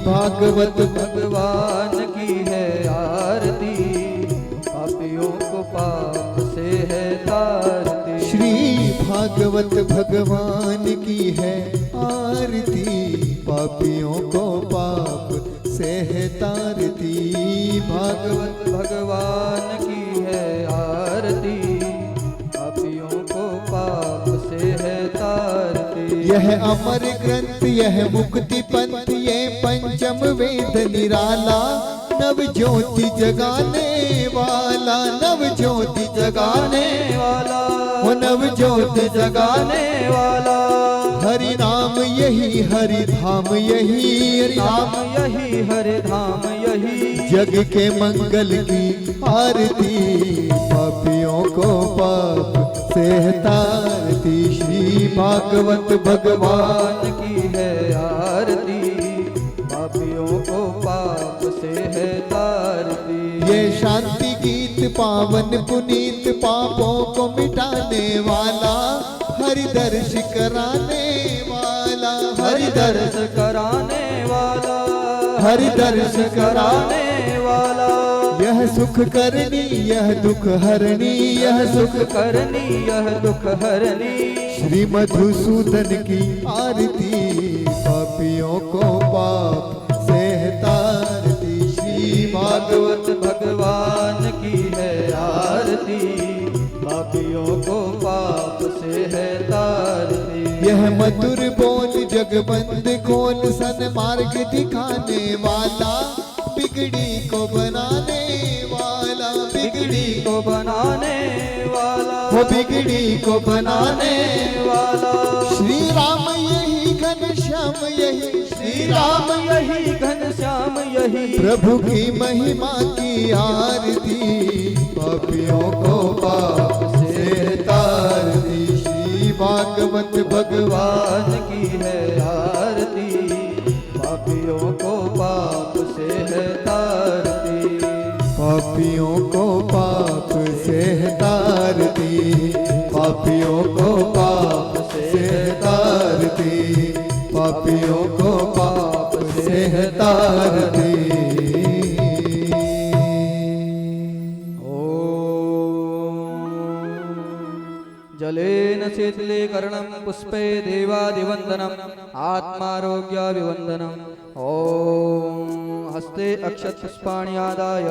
भागवत भगवान की है आरती, पापियों को पाप से है तारती। श्री भागवत भगवान की है आरती, पापियों को पाप से है तारती। भागवत भगवान की है आरती, पापियों को पाप से है तारती। यह अमर ग्रंथ यह मुक्ति पंथ ये पंचम वेद निराला, नव ज्योति जगाने वाला, नव ज्योति जगाने वाला, वो नव ज्योति जगाने वाला। हरि नाम यही हरि धाम यही, हरि धाम नाम यही हरि धाम यही, जग के मंगल की आरती, पापियों को पाप से तारती। श्री भागवत भगवान की है आरती, पापियों को पाप से है तारती। ये शांति गीत पावन पुनीत, पापों को मिटाने वाला, हरि दर्श कराने वाला, हरि दर्श कराने वाला, हरि दर्श कराने वाला। यह सुख करनी यह दुख हरनी, यह सुख करनी यह दुख हरनी। श्री मधुसूदन की आरती, पापियों को पाप से तारती। श्री भागवत भगवान की है आरती, पापियों को पाप से है तारती। यह मधुर बोल जगबंद खोल, सन्मार्ग दिखाने वाला, बिगड़ी को बनाने वाला, बिगड़ी को बनाने वाला, वो बिगड़ी को बनाने वाला। श्री राम यही घनश्याम यही, श्री राम यही घनश्याम यही, प्रभु की महिमा की आरती, पापियों को पाप से तारती। श्री भागवत भगवान की है आरती, पापियों को पाप से है तारती। पापियों को पाप से तारती, पापियों को पाप से तारती, पापियों को पाप से तारती। जलेन शीतले कर्णं पुष्पे देवादिवंदनम् आत्मारोग्याभिवंदनम्। ओम हस्ते अक्षत पुष्पाणि आदाय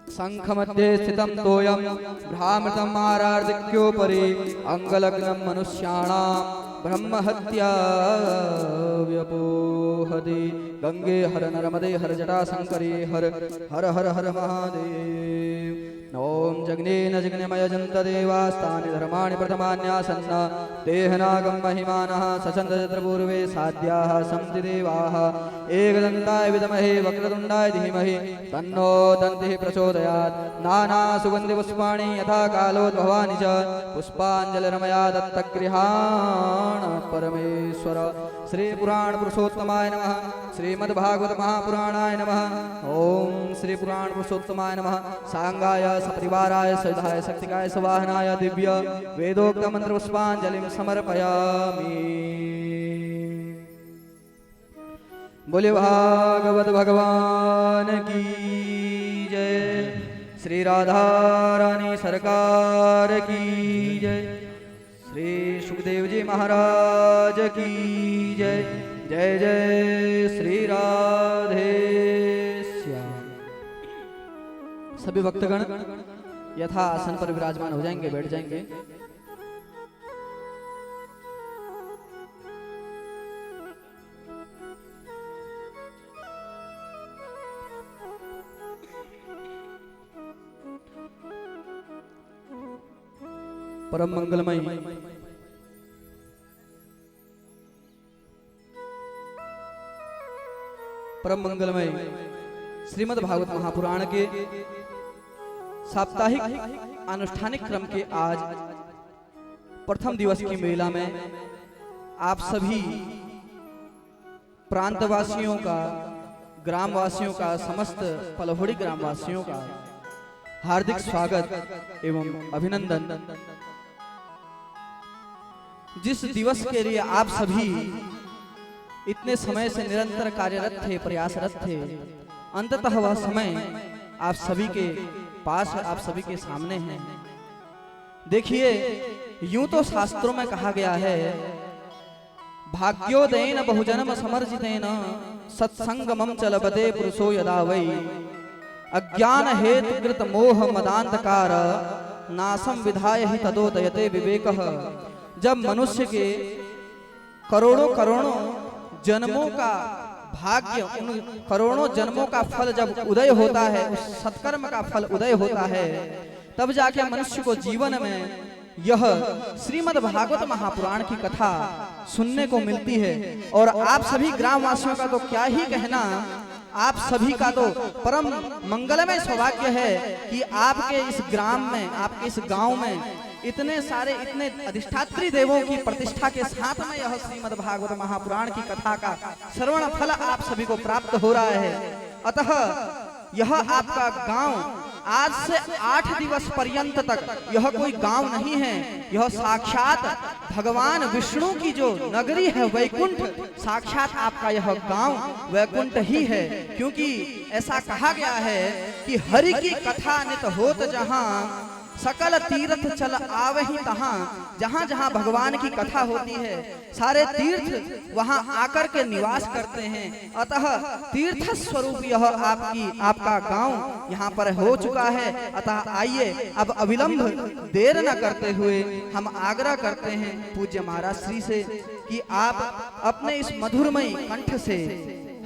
शंख मध्ये स्थितं तोयं भ्रामृतम् आरार्धिक्योपरि अंगलग्नं मनुष्याणां ब्रह्महत्या व्यपोहति। गंगे हर नर्मदे हर जटा शंकरी हर हर हर हर महादेव। ओम जग्नेन जग्नेमय जंत देवास्तानि धर्माणि प्रथमान्यासन्न देहनागं महिमानः सचन्द्र पूर्वे साध्याः सन्ति देवाः। एकदन्ताय विद्महे वक्रतुण्डाय धीमहि तन्नो दन्तिः प्रचोदयात्। नाना सुगन्धि पुष्पाणि यथा कालोद्भवानि च पुष्पाञ्जलिर्मया दत्तगृहाण परमेश्वर। श्री पुराण पुरुषोत्तमाय नमः। श्रीमद्भागवत महापुराणाय नमः। ओम श्री पुराण पुरुषोत्तमाय नमः। सांगाय सपरिवाराय सविधाय शक्तिकाय सवाहनाय दिव्य वेदोक्त मंत्र पुष्पांजलिं समर्पयामि। बोले भागवत भगवान की जय। श्री राधा रानी सरकार की जय। श्री सुखदेव जी महाराज की जय। जय जय श्री राधे श्याम। सभी भक्तगण यथा आसन पर विराजमान हो जाएंगे, बैठ जाएंगे। परम मंगलमय श्रीमद् भागवत महापुराण के साप्ताहिक अनुष्ठानिक क्रम के आज प्रथम दिवस की मेला में आप सभी प्रांतवासियों का, ग्रामवासियों का, समस्त पलहोड़ी ग्रामवासियों का हार्दिक स्वागत एवं अभिनंदन। जिस दिवस के लिए आप सभी इतने समय से निरंतर कार्यरत थे, प्रयासरत थे, अंततः वह समय आप सभी के पास, आप सभी के सामने है। देखिए, यूं तो शास्त्रों में कहा गया है, भाग्योदयेन बहुजन्म समर्जितेन सत्संगमं च लभते पुरुषो यदा वै अज्ञान हेतु कृत मोह मदांधकार नासम विधाय ही तदोदयते विवेकः। जब मनुष्य के करोड़ों करोड़ों जन्मों का भाग्य, उन करोड़ों जन्मों का फल जब उदय होता है, उस सत्कर्म का फल उदय होता है, तब जाके मनुष्य को जीवन में यह श्रीमद् भागवत महापुराण की कथा सुनने को मिलती है। और आप सभी ग्रामवासियों का तो क्या ही कहना, आप सभी का तो परम मंगलमय सौभाग्य है कि आपके इस ग्राम में, आपके इस गांव में इतने सारे, इतने अधिष्ठात्री देवों की प्रतिष्ठा के साथ में यह श्रीमद् भागवत महापुराण की कथा का श्रवण फल आप सभी को प्राप्त हो रहा है। अतः यह आपका गांव आज से 8 दिवस पर्यंत तक यह कोई गांव नहीं है, यह साक्षात भगवान विष्णु की जो नगरी है वैकुंठ, साक्षात आपका यह गांव वैकुंठ ही है। क्योंकि ऐसा कहा गया है कि हरि की कथा नित होत जहां सकल तीर्थ चल आवहि तहां। जहां जहां भगवान की कथा होती है, सारे तीर्थ वहां आकर के निवास करते हैं। अतः तीर्थ स्वरूप यह आपका गांव यहाँ पर हो चुका है। अतः आइए अब अविलंब देर न करते हुए हम आग्रह करते हैं पूज्य महाराज श्री से कि आप अपने इस मधुरमयी कंठ से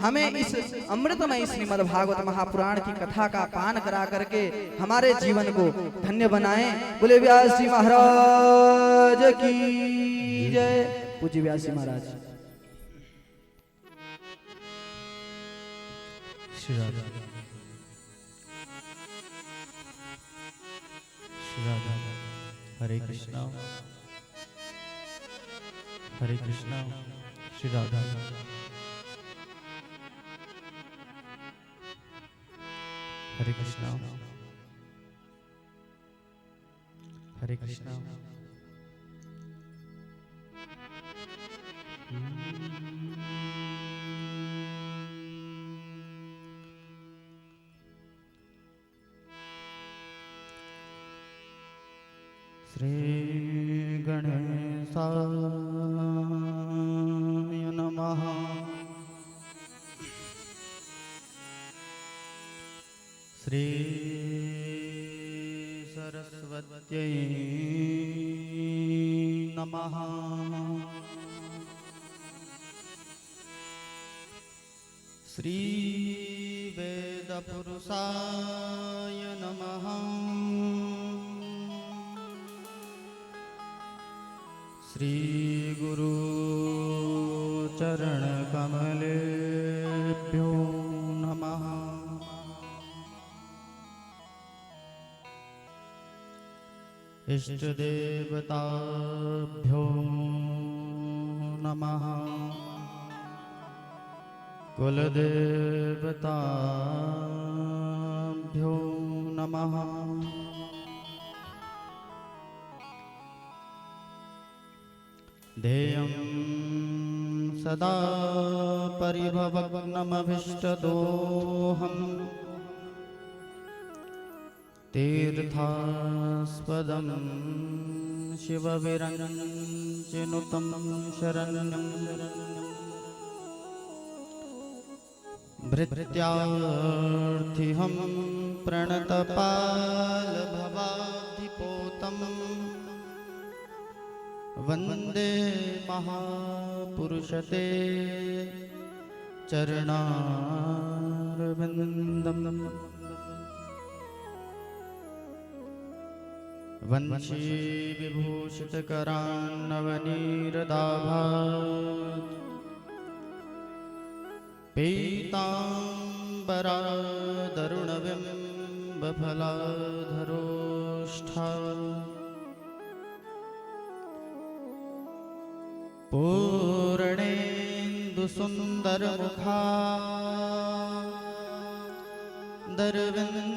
हमें इस अमृतमय श्रीमद् भागवत महापुराण की कथा का पान करा करके हमारे जीवन को धन्य बनाएं। बोले व्यास जी महाराज की जय। पूज्य व्यास जी महाराज। श्री राधा श्री राधा। हरे कृष्णा हरे कृष्णा। श्री राधा हरे कृष्णा हरे कृष्णा। श्री गणेशाय नमः। श्री सरस्वत्यै नमः। श्री वेदपुरुषाय नमः। श्री गुरु चरण कमलेभ्यो नमः। इष्ट देवताभ्यो नमः। कुल देवताभ्यो नमः। ध्येयं सदा परिभवग्नमभीष्टदोहम् तीर्थास्पदं शिवविरञ्चिनुतं शरण्यं भृत्यार्थिहं प्रणतपालभवाब्धिपोतं वन्दे महापुरुषते चरणारविन्दम्। वंशी विभूषितकरान्नवनीरदाभात् पीताम्बरादरुणबिम्बफलाधरोष्ठा पूर्णेन्दुसुन्दरमुखा दरविन्दनेत्रा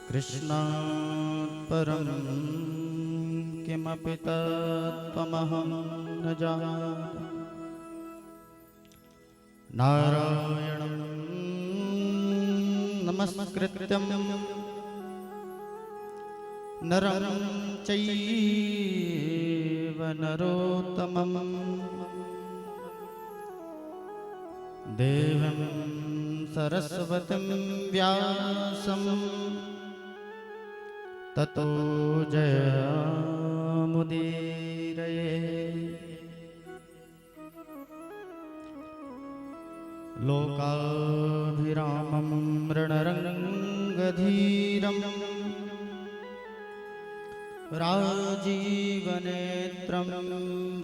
कृष्णात् परं किमपि तत्त्वमहं न जाने नारायणं नमस्कृत्यं नरं चैव नरोत्तमं देवीं सरस्वतीं व्यासं ततो जयमुदीरये। लोकाभिरामं रणरङ्गधीरं राजीवनेत्रं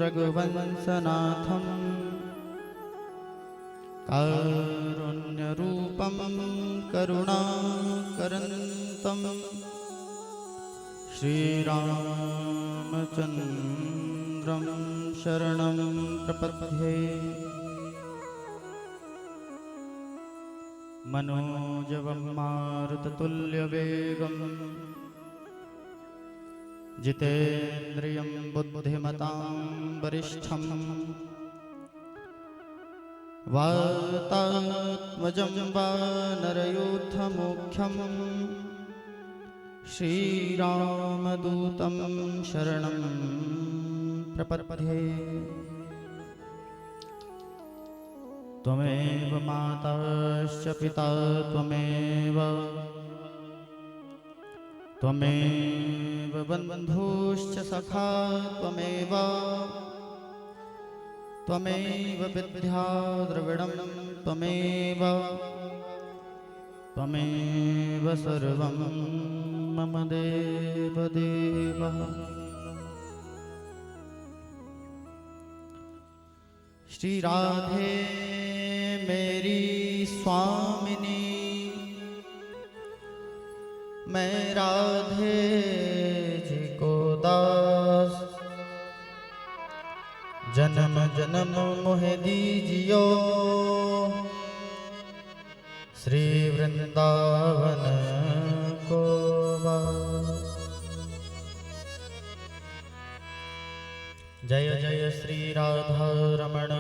रघुवंशनाथं कारुण्यरूपं करुणाकरन्तं श्रीरामचन्द्रं शरणं प्रपद्ये। मनोजवं मारुततुल्यवेगं जितेन्द्रियं बुद्धिमतां वरिष्ठं वातात्मजं वानरयूथमुख्यं श्रीरामदूतं शरणं प्रपद्ये। त्वमेव माताश्च पिता त्वमेव बन्धुश्च सखा त्वमेव विद्या द्रविणं त्वमेव सर्वं मम देवदेव। श्री राधे मेरी स्वामिनी, मैं राधे जी को दास, जन्म जन्म मोहे दीजियो श्री वृंदावन को वास। जय जय श्री राधा रमण,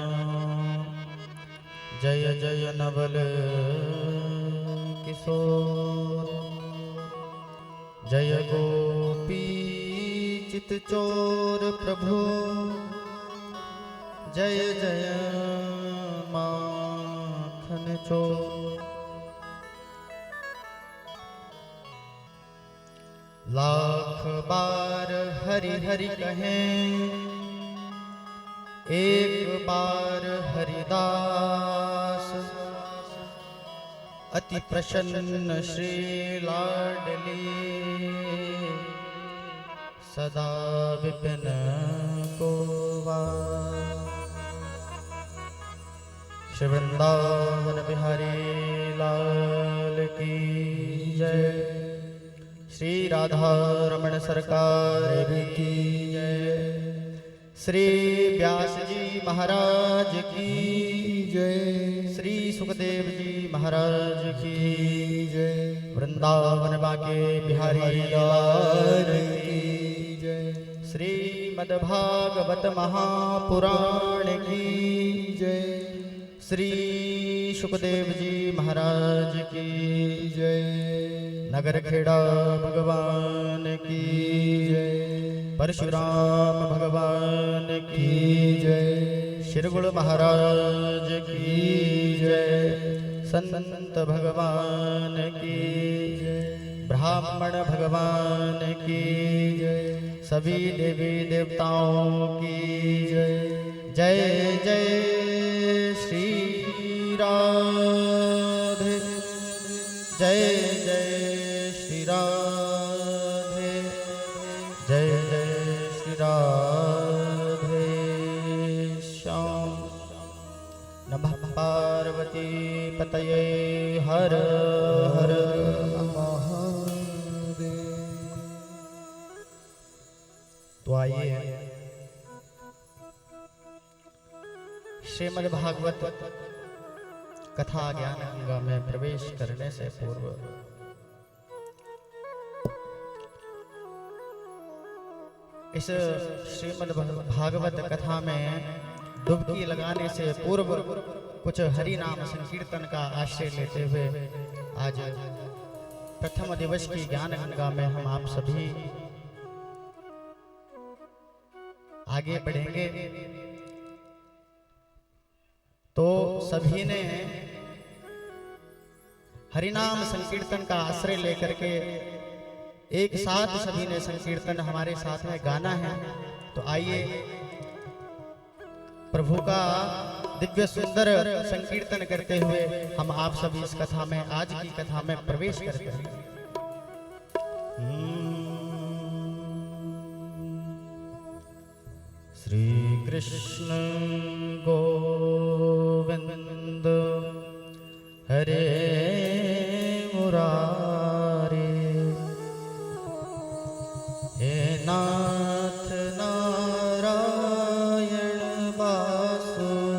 जय जय नवल किशोर, जय गोपी चित चोर प्रभु, जय जय माखन चोर। लाख बार हरि हरि कहें, एक बार हरिदास, अति प्रसन्न श्री लाडली, सदा विपिन को वास। श्री वृंदावन बिहारी लाल की जय, श्री राधा रमण सरकार की जय, श्री व्यास जी महाराज की जय, श्री सुखदेव जी महाराज की जय, वृंदावन बाके बिहारी लाल की जय, श्रीमद्भागवत महापुराण की जय, श्री सुखदेव जी महाराज की जय, नगर खेड़ा भगवान की जय, परशुराम भगवान की जय, शिरगुड़ महाराज की जय, संत भगवान की जय, ब्राह्मण भगवान की जय, सभी देवी देवताओं की जय। जय जय श्री राधे, जय जय श्री राधे, जय जय श्री राधे श्याम। नमः पार्वती पतये हर हर महादेव। तो आइए श्रीमद् भागवत कथा ज्ञान गंगा में प्रवेश करने से पूर्व इस श्रीमद् भागवत कथा में डुबकी लगाने से पूर्व कुछ हरि नाम संकीर्तन का आश्रय लेते हुए आज प्रथम दिवस की ज्ञान गंगा में हम आप सभी आगे बढ़ेंगे। तो सभी ने हरिनाम संकीर्तन का आश्रय लेकर के एक साथ सभी ने संकीर्तन हमारे साथ में गाना है। तो आइए प्रभु का दिव्य सुंदर संकीर्तन करते हुए हम आप सभी इस कथा में, आज की कथा में प्रवेश करते हैं। श्री कृष्ण गोविंद हरे मुरारे, हे नाथ नारायण वासुदेवा।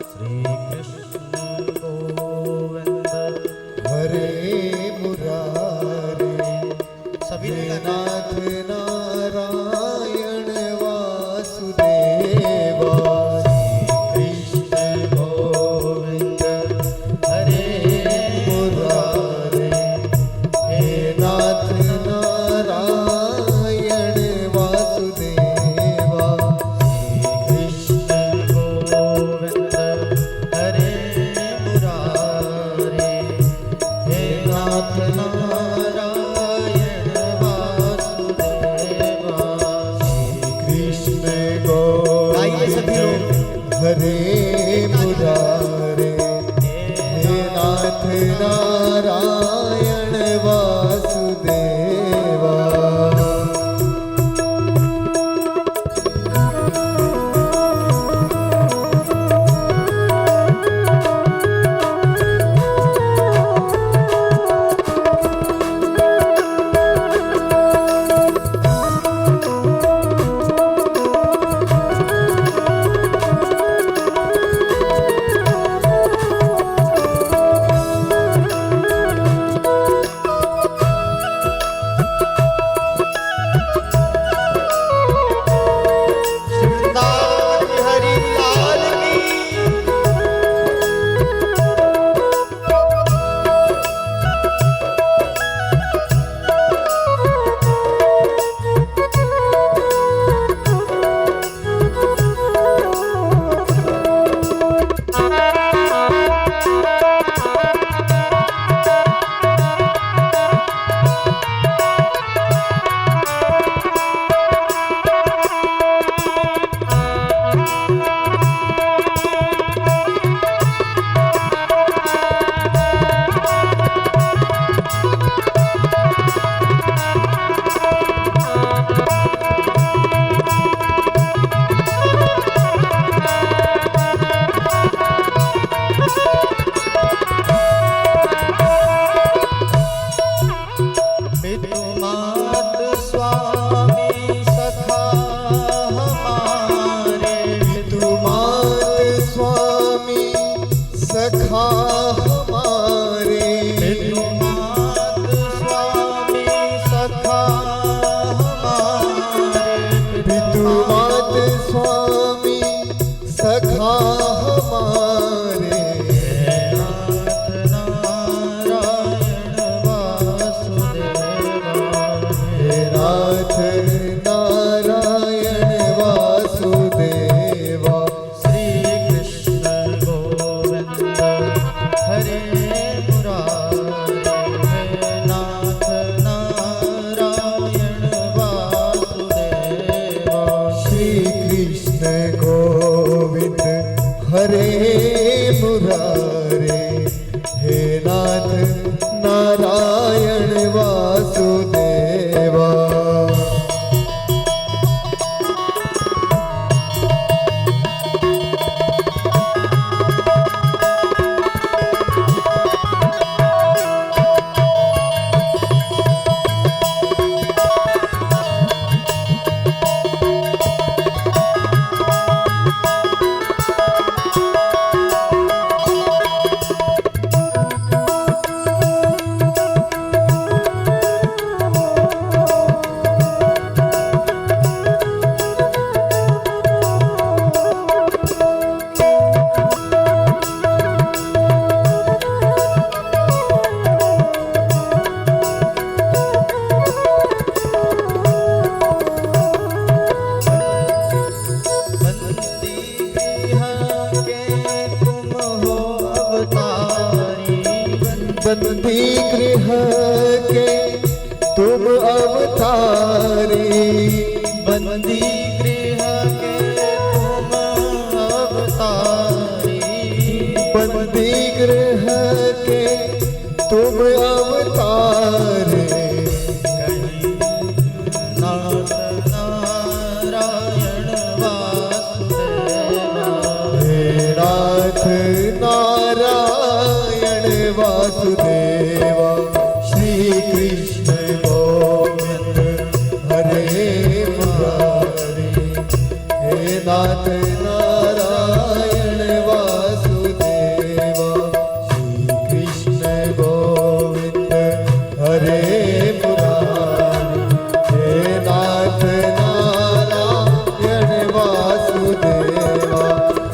श्री कृष्ण गोविंद हरे मुरारे, सभी हे नाथ नारायण वासुदेवा। कृष्ण गोविंद हरे मुरारे, हे नाथ नारायण वासुदेवा। कृष्ण गोविंद हरे मुरारे, हे नाथ नारायण वासुदेवा। कृष्ण गाइए सभी लोग। हरे मुरारे, हे नाथ नारायण वासुदेवा। वृंदावन हरि लाल की। विदुमात स्वामी सखा हमारे, विदुमात स्वामी सखा हमारे। विदुमात स्वामी सखा हमारे, विदुमात स्वामी सखा हमारे। नाथ नारायण वासुदेवा। हे नाथ नारायण वासुदेवा। श्री कृष्ण गोविंद हरे मुरारे, हे नाथ नारायण तुम अवतारी, बंदी गृह के तुम अवतारी, बंदी गृह के तुम अवतार, कहीं नाथ नारायण वासुदेवा, हे नाथ नारायण वासुदेवा, श्री कृष्ण गोविंद हरे मुरारी, हे नाथ नारायण वासुदेवा, श्री कृष्ण गोविंद हरे मुरारी, हे नाथ नारायण वासुदेवा,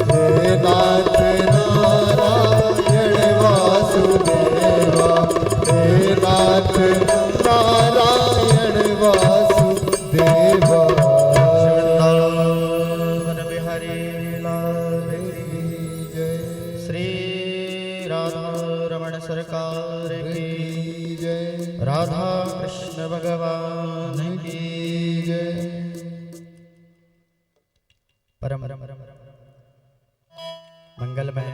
हे नाथ नारायण वासुदेवा, हे नाथ नारायण वासुदेवा। वन बिहारी लाल की जय श्री राधा रमण सरकार की जय, राधा कृष्ण भगवान की जय। परम मंगलमय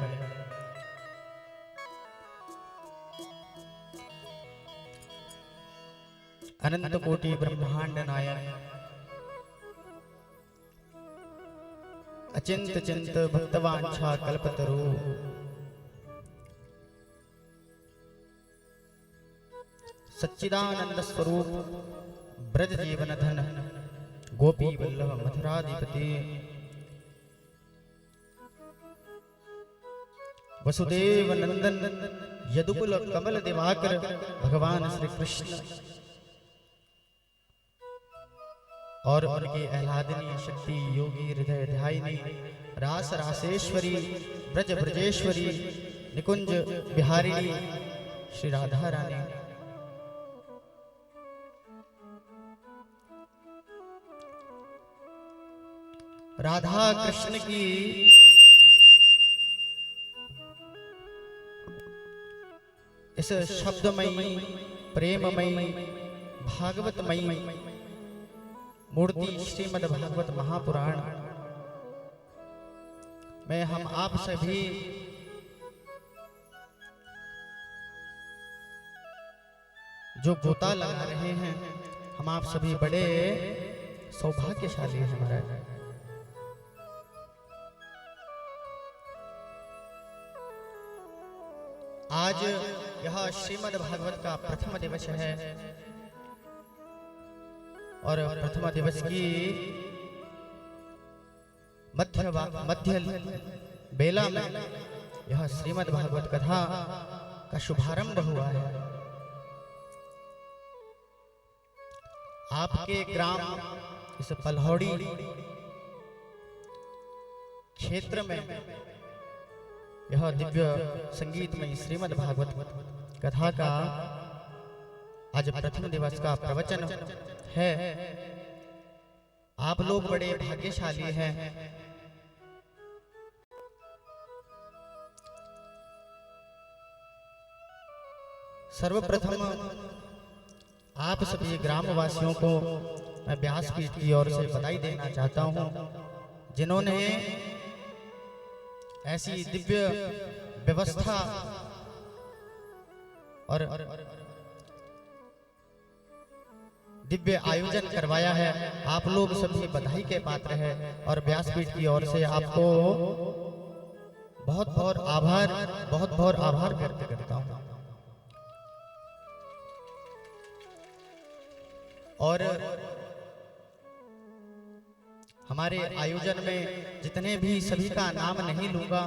अनंत कोटि ब्रह्मांड नायक अचिंत चिंत भक्तवांछा कल्पतरु सच्चिदानंद स्वरूप ब्रज जीवन धन गोपी वल्लभ मथुराधिपति वसुदेव नंदन यदुकुल कमल दिवाकर भगवान श्री कृष्ण और उनकी आह्लादनीय शक्ति योगी हृदय ध्यायिनी रास रासेश्वरी ब्रज ब्रजेश्वरी निकुंज बिहारिणी श्री राधा रानी राधा कृष्ण की इस शब्दमयी प्रेममयी भागवतमयी मूर्ति श्रीमद् भागवत महापुराण में हम आप सभी जो गोता लगा रहे हैं, हम आप सभी बड़े सौभाग्यशाली हैं महाराज। आज यह श्रीमद् भागवत का प्रथम दिवस है और प्रथम दिवस की मध्य बेला में यह श्रीमद् भागवत कथा का शुभारंभ हुआ है। आपके ग्राम इस पलहौड़ी क्षेत्र में यह दिव्य संगीतमय श्रीमद् भागवत कथा का आज प्रथम दिवस का प्रवचन है। आप लोग बड़े भाग्यशाली हैं। सर्वप्रथम आप सभी ग्रामवासियों को मैं व्यासपीठ की ओर से बधाई देना चाहता हूं, जिन्होंने ऐसी दिव्य व्यवस्था और दिव्य आयोजन करवाया है। आप लोग सभी बधाई के पात्र हैं और व्यासपीठ की ओर से आपको बहुत बहुत आभार व्यक्त करता हूं। और हमारे आयोजन में जितने भी सभी का नाम नहीं लूंगा,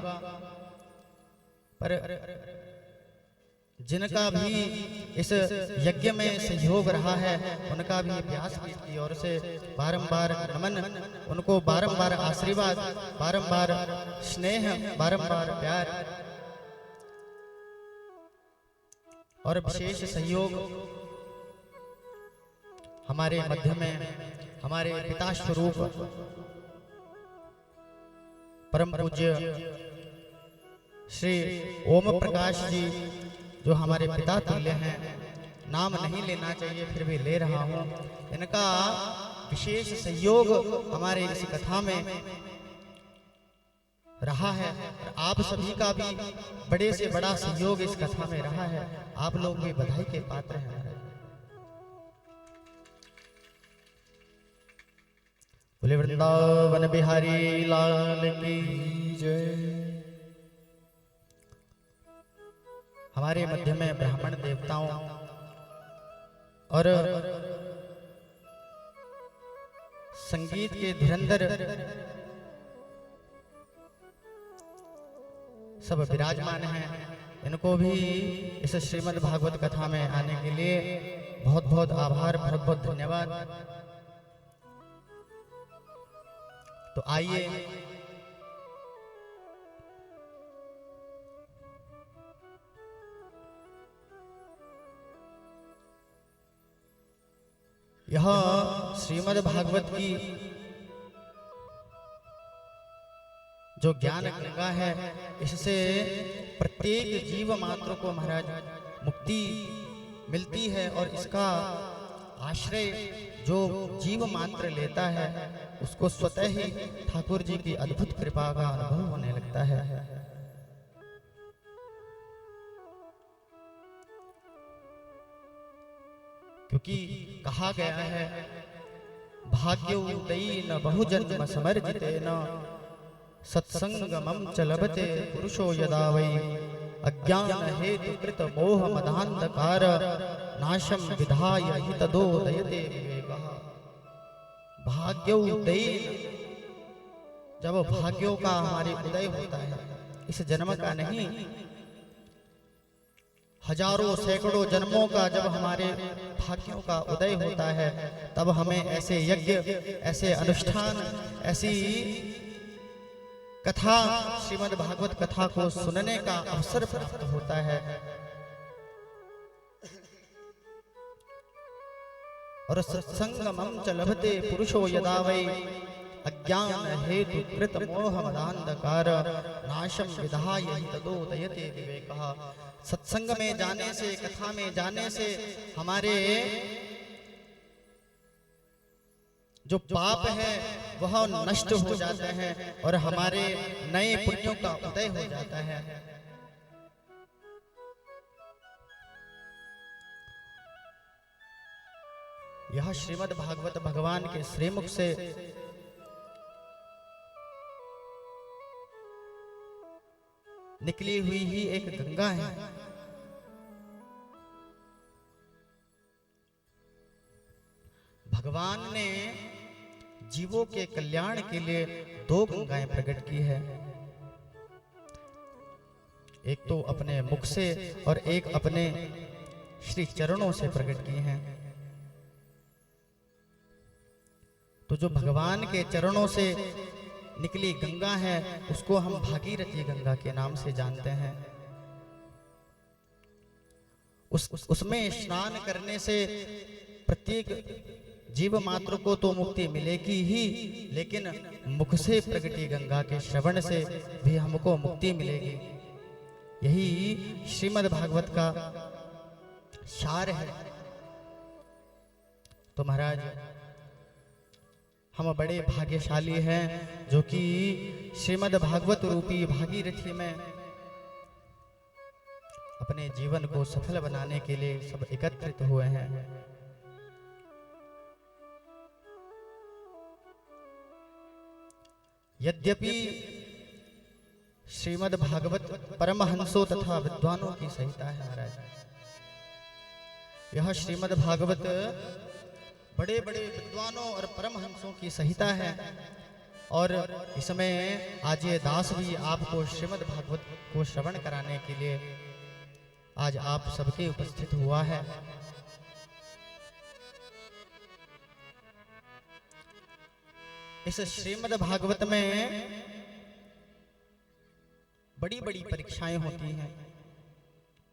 पर जिनका भी इस यज्ञ में सहयोग रहा है उनका भी व्यासपीठ की ओर से बारंबार नमन, उनको बारंबार आशीर्वाद, बारंबार स्नेह, बारंबार प्यार और विशेष सहयोग हमारे मध्य में हमारे पिता स्वरूप परम पूज्य श्री ओम प्रकाश जी, जो हमारे पिता तुल्य हैं, नाम नहीं लेना चाहिए फिर भी ले रहा हूँ। इनका विशेष सहयोग हमारे इस कथा में रहा है और आप सभी का भी बड़े से बड़ा सहयोग इस कथा में रहा है। आप लोग भी बधाई के पात्र हैं। बोले वृंदावन बिहारी लाल की जय। हमारे मध्य में ब्राह्मण देवताओं और संगीत के धुरंधर सब विराजमान हैं। इनको भी इस श्रीमद् भागवत कथा में आने के लिए बहुत बहुत आभार, बहुत बहुत धन्यवाद। तो आइए यह श्रीमद् भागवत की जो ज्ञान गंगा है, इससे प्रत्येक जीव मात्र को महाराज मुक्ति मिलती है और इसका आश्रय जो जीव मात्र लेता है उसको स्वतः ही ठाकुर जी की अद्भुत कृपा का अनुभव होने लगता है। क्योंकि कहा गया है भाग्योदयी न बहुजन्म समर्जिते न सत्संगमं च लभते पुरुषो यदा वै अज्ञान हेतु कृत मोह मदान्धकार नाशम विधाय हि तदोदयते विवेकः। भाग्योदयी, जब भाग्यों का हमारे उदय होता है, इस जन्म का नहीं, हजारों सैकड़ों जन्मों का जब हमारे भाग्यों का उदय होता है, तब हमें ऐसे यज्ञ, ऐसे अनुष्ठान, ऐसी कथा, श्रीमद् भागवत कथा को सुनने का अवसर प्राप्त होता है। और सत्संगमं च लभते पुरुषो यदा वै अज्ञान हेतु कृत मोह मदान्धकार नाशम विधाय हि तदोदयते विवेकः। सत्संग में जाने से, कथा में जाने से हमारे जो पाप है वह नष्ट हो जाते हैं और हमारे नए पुण्यों का उदय हो जाता है। यह श्रीमद् भागवत भगवान के श्रीमुख से निकली हुई ही एक गंगा है। भगवान ने जीवों के कल्याण के लिए दो गंगाएं प्रकट की है, एक तो अपने मुख से और एक अपने श्री चरणों से प्रकट की हैं। तो जो भगवान के चरणों से निकली गंगा है उसको हम भागीरथी गंगा के नाम से जानते हैं। उसमें स्नान करने से प्रत्येक जीव मात्र को तो मुक्ति मिलेगी ही, लेकिन मुख से प्रगटी गंगा के श्रवण से भी हमको मुक्ति मिलेगी। यही श्रीमद् भागवत का सार है। तो महाराज, हम बड़े भाग्यशाली हैं जो कि श्रीमद् भागवत रूपी भागीरथी में अपने जीवन को सफल बनाने के लिए सब एकत्रित हुए हैं। यद्यपि श्रीमद् भागवत परमहंसों तथा विद्वानों की संहिता है महाराज, यह श्रीमद् भागवत बड़े बड़े विद्वानों और परमहंसों की संहिता है। और इसमें आज ये दास भी आपको श्रीमद् भागवत को श्रवण कराने के लिए आज आप सबके उपस्थित हुआ है। इस श्रीमद् भागवत में बड़ी बड़ी परीक्षाएं होती हैं,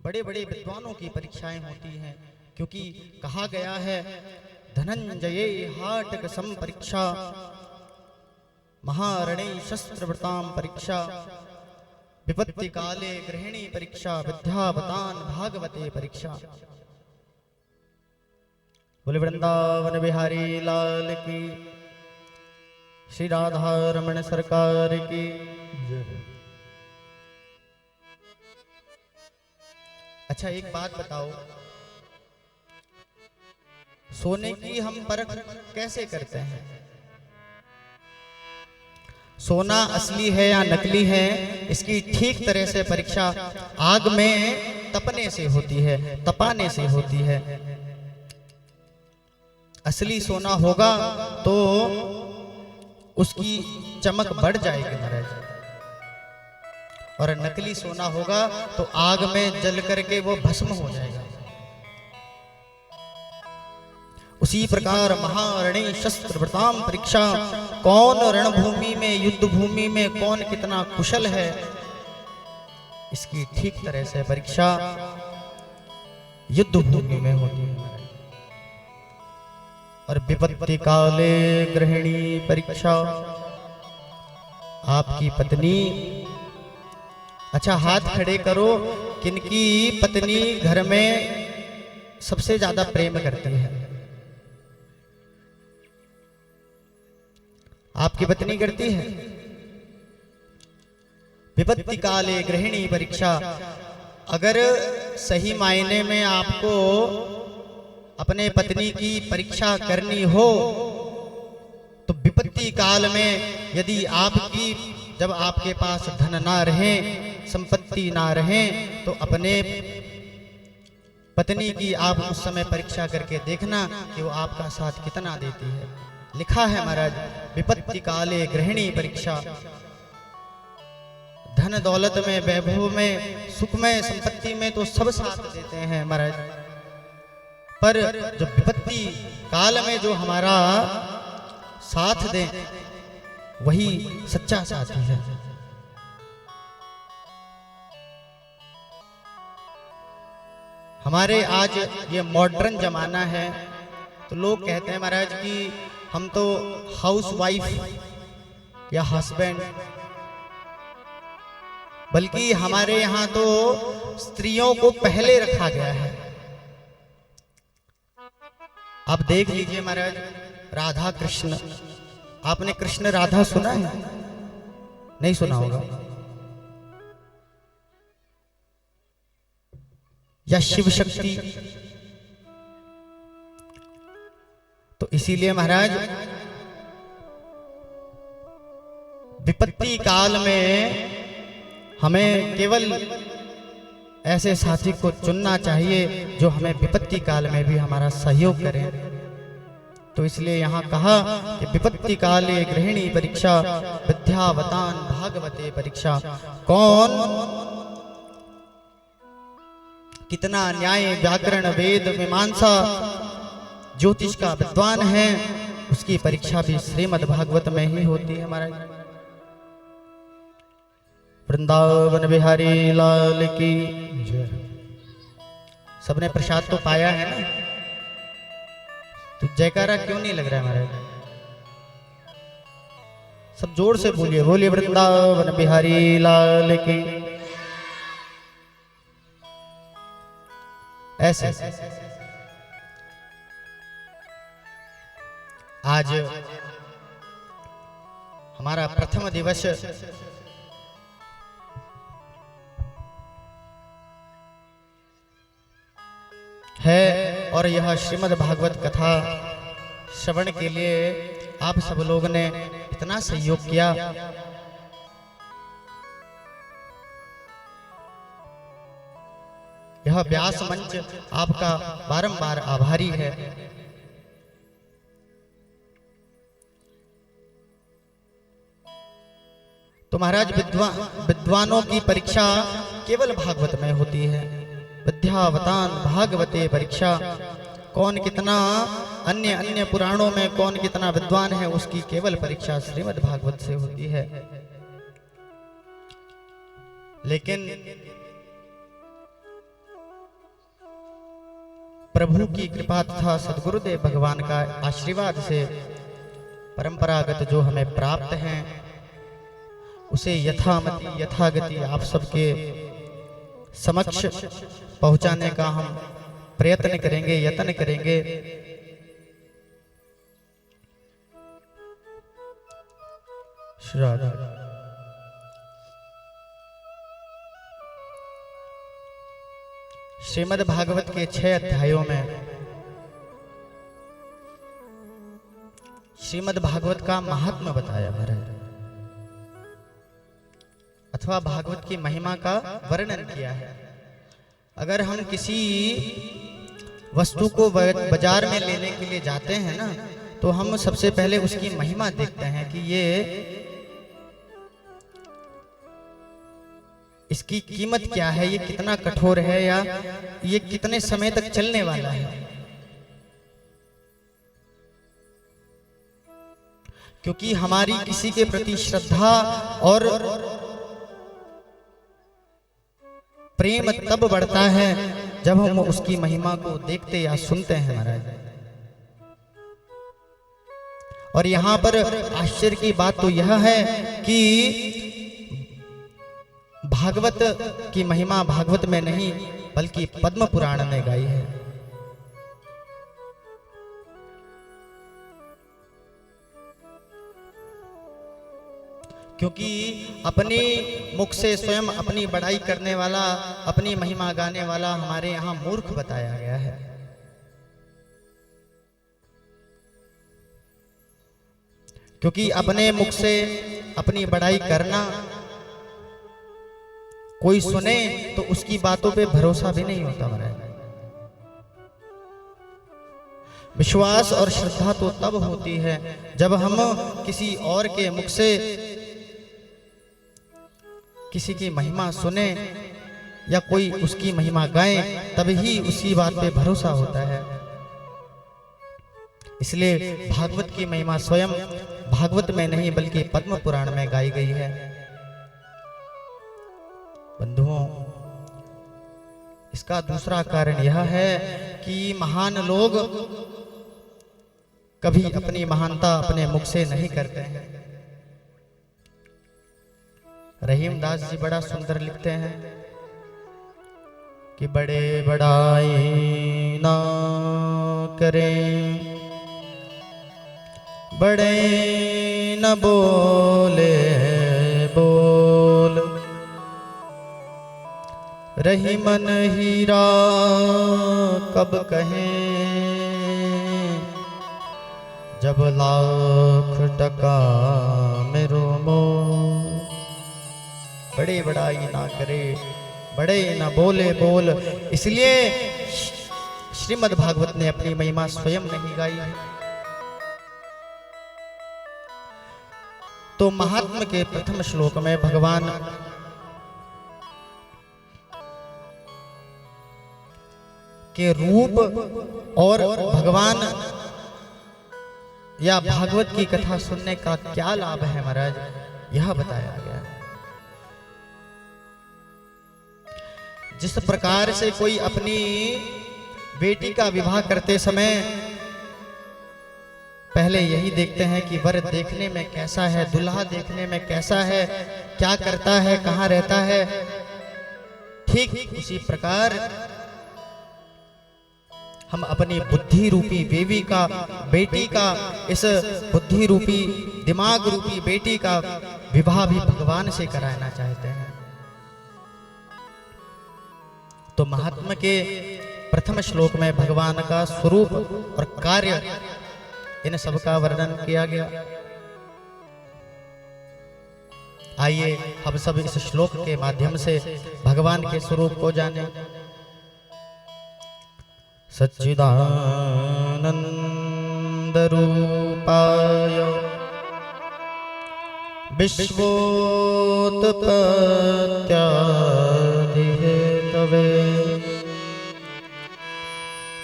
बड़े बड़े विद्वानों की परीक्षाएं होती हैं, क्योंकि कहा गया है धनंजये हाटक सम परीक्षा महारणे शस्त्रवृताम परीक्षा विपत्ति काले गृहिणी परीक्षा विद्यावतान भागवते परीक्षा। बोले वृंदावन बिहारी लाल की, श्री राधा रमण सरकार की। अच्छा एक बात बताओ, सोने की हम परख कैसे करते हैं? सोना असली है या नकली है, इसकी ठीक तरह से परीक्षा आग में तपने से होती है, तपाने से होती है। असली सोना होगा तो उसकी चमक बढ़ जाएगी महाराज, और नकली सोना होगा तो आग में जल करके वो भस्म हो जाएगा। उसी प्रकार महारणी शस्त्र व्रताम परीक्षा, कौन रणभूमि में युद्ध भूमि में कौन कितना कुशल है, इसकी ठीक तरह से परीक्षा युद्ध भूमि में होती है। और विपत्ति काले गृहिणी परीक्षा, आपकी पत्नी, अच्छा हाथ खड़े करो, किनकी पत्नी घर में सबसे ज्यादा प्रेम करती है? आपकी पत्नी करती है? विपत्ति काले गृहिणी परीक्षा, अगर सही मायने में आपको अपने पत्नी की परीक्षा करनी हो तो विपत्ति काल में यदि आपकी, जब आपके पास धन ना रहे, संपत्ति ना रहे, तो अपने पत्नी की आप उस समय परीक्षा करके देखना कि वो आपका साथ कितना देती है। लिखा है महाराज, विपत्ति काले गृहिणी परीक्षा, धन दौलत में, वैभव में, सुख में, संपत्ति में तो सब साथ देते हैं महाराज, पर जो विपत्ति काल में जो हमारा साथ दे वही सच्चा साथी है। हमारे आज ये मॉडर्न जमाना है तो लोग कहते हैं महाराज कि हम तो हाउस वाइफ या हस्बैंड, बल्कि हमारे यहाँ तो स्त्रियों को पहले रखा गया है। आप देख लीजिए महाराज, राधा कृष्ण, आपने कृष्ण राधा सुना है? नहीं सुना होगा। या शिव शक्ति, तो इसीलिए महाराज विपत्ति काल में हमें केवल ऐसे साथी को चुनना चाहिए जो हमें विपत्ति काल में भी हमारा सहयोग करें। तो इसलिए यहाँ कहा कि विपत्ति काले गृहिणी परीक्षा, विद्यावतान भागवते परीक्षा, कौन कितना न्याय व्याकरण वेद मीमांसा ज्योतिष का विद्वान है, उसकी परीक्षा भी श्रीमद् भागवत में ही होती है महाराज। वृंदावन बिहारी लाल की जय। सबने प्रसाद तो पाया है ना, तो जयकारा क्यों नहीं लग रहा है महाराज? सब जोर से बोलिए, बोलिए वृंदावन बिहारी लाल की। ऐसे आज हमारा प्रथम दिवस है और यह श्रीमद् भागवत कथा श्रवण के लिए आप सब लोग ने इतना सहयोग किया। यह व्यास मंच आपका बारंबार आभारी है। तो महाराज विद्वानों की परीक्षा केवल भागवत में होती है। विद्यावतान भागवते परीक्षा, कौन कितना अन्य अन्य पुराणों में कौन कितना विद्वान है, उसकी केवल परीक्षा श्रीमद् भागवत से होती है। लेकिन प्रभु की कृपा तथा सद्गुरुदेव भगवान का आशीर्वाद से परंपरागत जो हमें प्राप्त हैं, उसे यथामति यथागति आप सबके समक्ष पहुंचाने का हम प्रयत्न करेंगे, यत्न करेंगे। राधे। श्रीमद् भागवत के 6 अध्यायों में श्रीमद् भागवत का महात्म्य बताया महाराज, अथवा भागवत की महिमा का वर्णन किया है। अगर हम किसी वस्तु को बाजार में लेने के लिए जाते हैं ना, तो हम सबसे पहले उसकी महिमा देखते हैं कि ये इसकी कीमत क्या है, ये कितना कठोर है, या ये कितने समय तक चलने वाला है। क्योंकि हमारी किसी के प्रति श्रद्धा और प्रेम तब बढ़ता है जब हम उसकी महिमा को देखते या सुनते हैं महाराज। और यहां पर आश्चर्य की बात तो यह है कि भागवत की महिमा भागवत में नहीं बल्कि पद्म पुराण में गाई है। क्योंकि अपने मुख से स्वयं अपनी बड़ाई करने वाला, अपनी महिमा गाने वाला हमारे यहां मूर्ख बताया गया है। क्योंकि अपने मुख से अपनी बड़ाई करना, कोई सुने तो उसकी बातों पे भरोसा भी नहीं होता महाराज। विश्वास और श्रद्धा तो तब होती है जब हम किसी और के मुख से किसी की महिमा सुने या कोई उसकी महिमा गाए, तभी उसी बात पे भरोसा होता है। इसलिए भागवत की महिमा स्वयं भागवत में नहीं बल्कि पद्म पुराण में गाई गई है। बंधुओं, इसका दूसरा कारण यह है कि महान लोग कभी अपनी महानता अपने मुख से नहीं करते हैं। रहीम दास जी बड़ा सुंदर लिखते हैं कि बड़े बड़ाई ना करें, बड़े न बोले बोल, रही मन हीरा कब कहें, जब लाख टका मेरो मोल। बड़े बड़ाई ना करे, बड़े न बोले बोल। इसलिए श्रीमद् भागवत ने अपनी महिमा स्वयं नहीं गाई है। तो महात्मा के प्रथम श्लोक में भगवान के रूप और भगवान या भागवत की कथा सुनने का क्या लाभ है महाराज, यह बताया गया है। जिस प्रकार से कोई अपनी बेटी का विवाह करते समय पहले यही देखते हैं कि वर देखने में कैसा है, दुल्हा देखने में कैसा है, क्या करता है, कहाँ रहता है, ठीक उसी प्रकार हम अपनी बुद्धि रूपी बेबी का, बेटी का, इस बुद्धि रूपी दिमाग रूपी बेटी का विवाह भी भगवान से कराना चाहते हैं। तो महात्मा के प्रथम श्लोक में भगवान का स्वरूप और कार्य, इन सब का वर्णन किया गया। आइए हम सब इस श्लोक के माध्यम से भगवान के स्वरूप को जाने। सच्चिदानंद रूपाय विश्वोत्पत्त्यादिहेतवे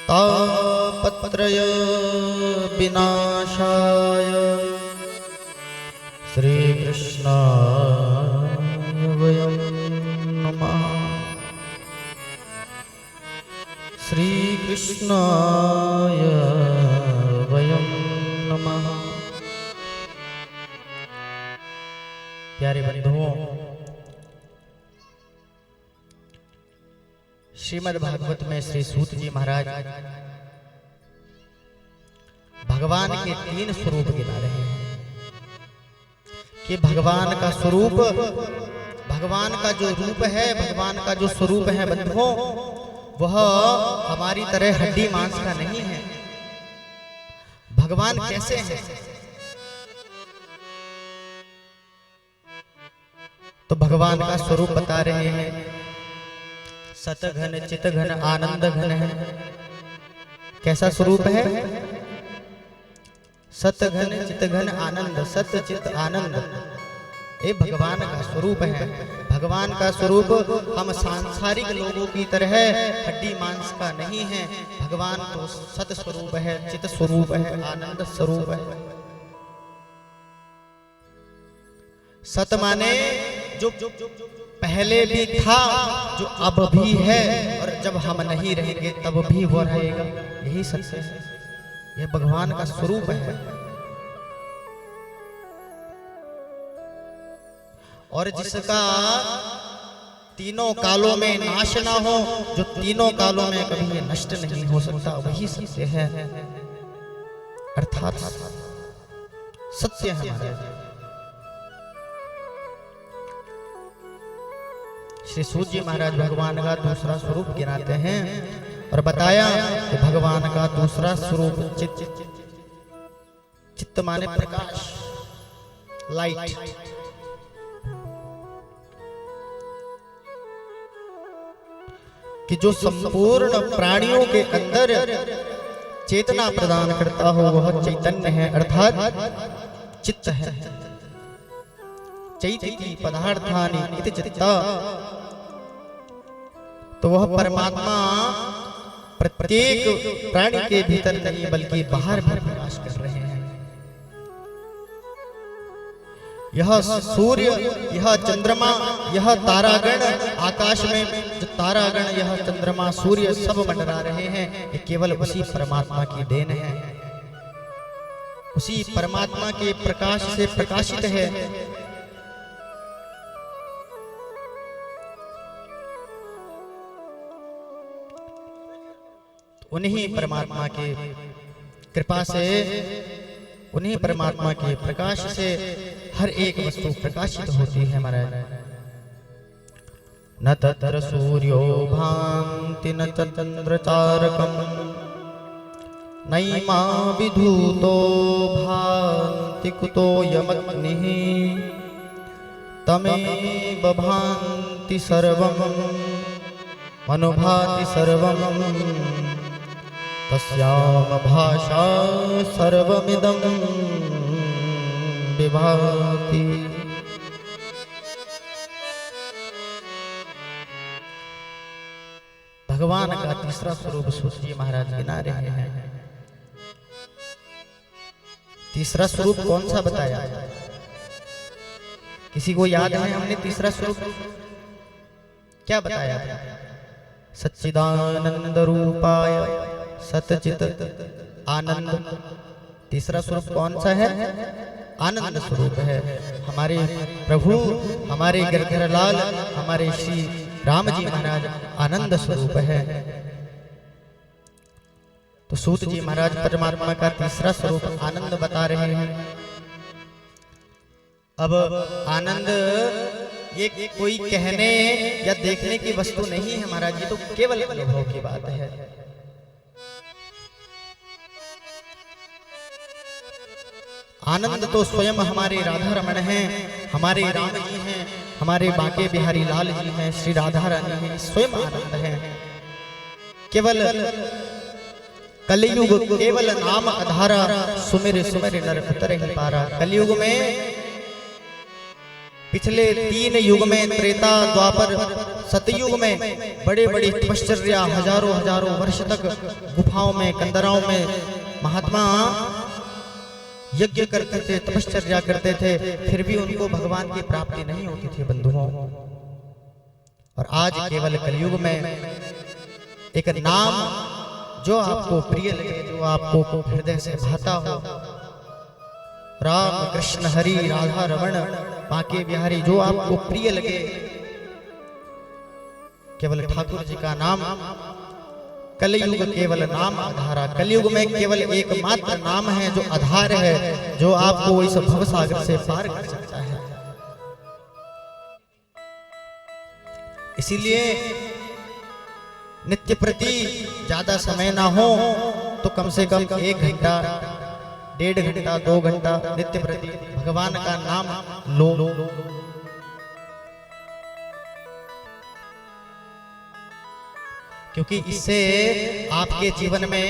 तापत्रय विनाशाय श्री कृष्णाय वयं नमः। श्री कृष्णाय वयं नमः। प्यारे बंधुओं, श्रीमद् भागवत में श्री सूत जी महाराज भगवान के 3 स्वरूप गिना रहे हैं कि भगवान का स्वरूप, भगवान का जो रूप है, भगवान का जो स्वरूप है बंधुओं, वह हमारी तरह हड्डी मांस का नहीं है। भगवान कैसे हैं? तो भगवान का स्वरूप बता रहे हैं, सत घन चित घन आनंद घन है। कैसा स्वरूप है? सत घन चित घन आनंद, सत चित आनंद, ये भगवान का स्वरूप है। भगवान का स्वरूप हम सांसारिक लोगों की तरह हड्डी मांस का नहीं है। भगवान तो सत स्वरूप है, चित स्वरूप है, आनंद स्वरूप है। सत माने जो पहले भी था, जो अब भी है, और जब हम नहीं रहेंगे तब भी वो रहेगा। यही सत्य है, यह भगवान का स्वरूप है। और जिसका तीनों कालों में नाश ना हो, जो तीनों कालों में कभी नष्ट नहीं हो सकता, वही सत्य है। अर्थात सत्य है हमारा। श्री सूत जी महाराज भगवान का दूसरा स्वरूप गिनाते हैं और बताया कि भगवान का दूसरा स्वरूप चित्त। चित्त माने प्रकाश, लाइट। कि जो संपूर्ण प्राणियों के अंदर चेतना प्रदान करता हो, वह चैतन्य है, अर्थात चित्त है। चैति पदार्थानि इति चित्ता। तो वह परमात्मा प्रत्येक प्राणी के भीतर नहीं बल्कि बाहर भी प्रकाश कर रहे हैं। यह सूर्य, यह चंद्रमा, यह तारागण, आकाश में जो तारागण, यह चंद्रमा, सूर्य सब मंडरा रहे हैं, ये केवल उसी परमात्मा की देन है। उसी परमात्मा के प्रकाश से प्रकाशित है। उन्हीं परमात्मा के कृपा से, उन्हीं परमात्मा के प्रकाश से हर एक वस्तु प्रकाशित होती है महाराज। न तत्र सूर्यो भान्ति न चंद्र तारकम नैमा विधूतो भान्ति कुतो यमग्निः तमेव भान्ति सर्वम् अनुभाति सर्वम् तस्याम भाषा सर्वमिदं विभाति। भगवान का तीसरा स्वरूप सूत जी महाराज गिना रहे हैं। तीसरा स्वरूप कौन सा बताया? किसी को याद है हमने तीसरा स्वरूप क्या बताया था? सच्चिदानंद रूपाय सतचित आनंद। तीसरा स्वरूप कौन सा है? आनंद स्वरूप है। हमारे प्रभु, हमारे गिरधरलाल, हमारे श्री राम जी महाराज आनंद स्वरूप है। तो सूत जी महाराज परमात्मा का तीसरा स्वरूप आनंद बता रहे हैं। अब आनंद ये कोई कहने या देखने की वस्तु नहीं है महाराज जी, तो केवल अनुभव की बात है। आनंद तो स्वयं हमारे राधा रमण हैं, हमारे राम जी हैं, हमारे बांके बिहारी लाल जी हैं, श्री राधा रानी हैं, स्वयं आनंद है। केवल कलयुग केवल नाम आधारा, सुमिर सुमिर नर उतर ही पारा। कलयुग में पिछले 3 युग में, त्रेता द्वापर सतयुग में बड़े बड़े तपश्चर्या हजारों हजारों वर्ष तक गुफाओं में, कंदराओं में महात्मा यज्ञ करते थे, तपश्चर्या करते थे, फिर भी उनको भगवान की प्राप्ति नहीं होती थी बंधुओं। और आज केवल कलयुग में एक नाम जो आपको प्रिय लगे, जो आपको हृदय से भाता हो, राम कृष्ण हरि राधा रमण बांके बिहारी, जो आपको प्रिय लगे, केवल ठाकुर जी का नाम। कलयुग केवल नाम आधारा। कलयुग में केवल एकमात्र नाम है जो आधार है, जो आपको इस भवसागर से पार कर सकता है। इसीलिए नित्य प्रति ज्यादा समय ना हो तो कम से कम 1 घंटा, 1.5 घंटा, 2 घंटा नित्य प्रति भगवान का नाम लो। क्योंकि इससे आपके जीवन में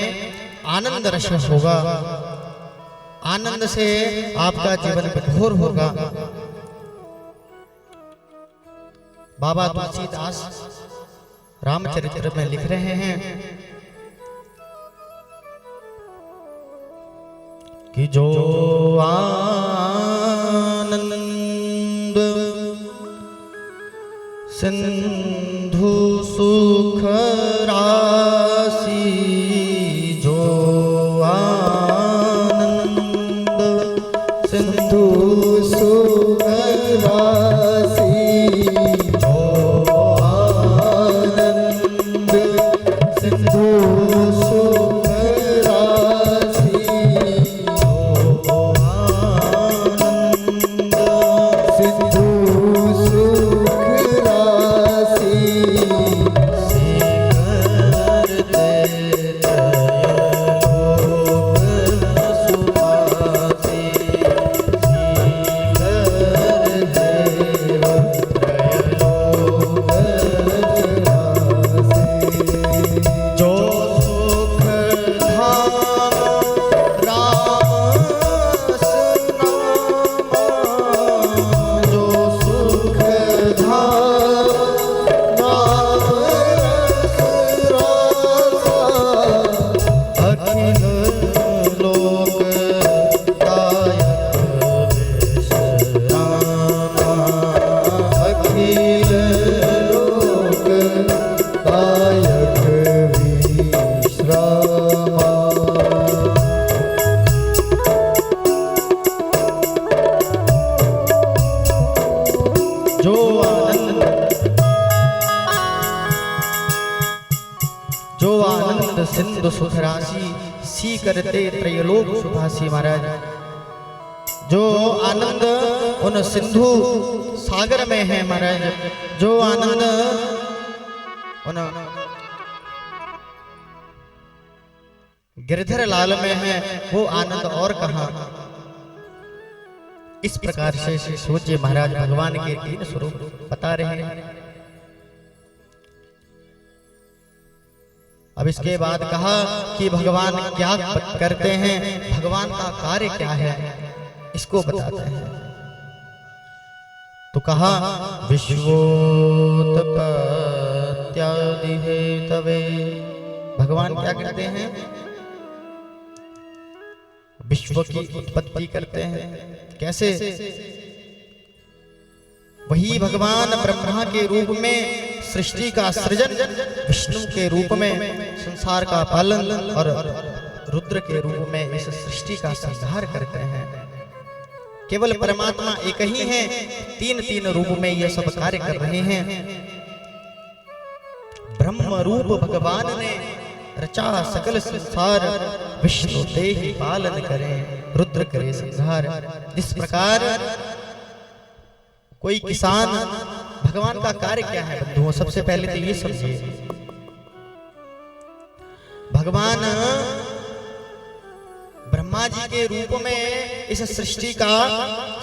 आनंद रस होगा, आनंद से आपका जीवन विभोर होगा। बाबा तुलसीदास रामचरित्र में लिख रहे हैं कि जो आनंद सिंधु सुख राशि, जो आनंद सिंधु सुख राशि, जो आनंद सिंधु सुख राशि, जो आनंद सिंधु सुख राशि, सिंधु सुख राशि सी करते त्रैलोक सुभासी। महाराज, जो आनंद उन सिंधु सागर में है महाराज, जो आनंद उन गिरधर लाल में है, वो आनंद और कहां। इस प्रकार से श्री सूत जी महाराज भगवान के 3 स्वरूप बता रहे हैं। अब इसके बाद कहा कि भगवान क्या करते हैं, भगवान का कार्य क्या है, इसको बताते हैं। तो कहा विश्वोत्पत्त्यादि हेतवे, भगवान क्या करते हैं, विश्व की उत्पत्ति करते हैं। कैसे? वही भगवान ब्रह्मा के रूप में सृष्टि का सृजन, विष्णु के रूप में संसार का पालन और रुद्र के रूप में इस सृष्टि का संहार करते हैं। केवल परमात्मा एक ही है, 3 रूप में ये सब कार्य कर रहे हैं। ब्रह्म रूप भगवान ने रचा सकल संसार, विष्णु ते ही पालन करें, रुद्र करे संहार। जिस प्रकार कोई किसान, भगवान का कार्य क्या है बंधुओं, सबसे पहले तो ये समझिए। भगवान ब्रह्मा जी के रूप में इस सृष्टि का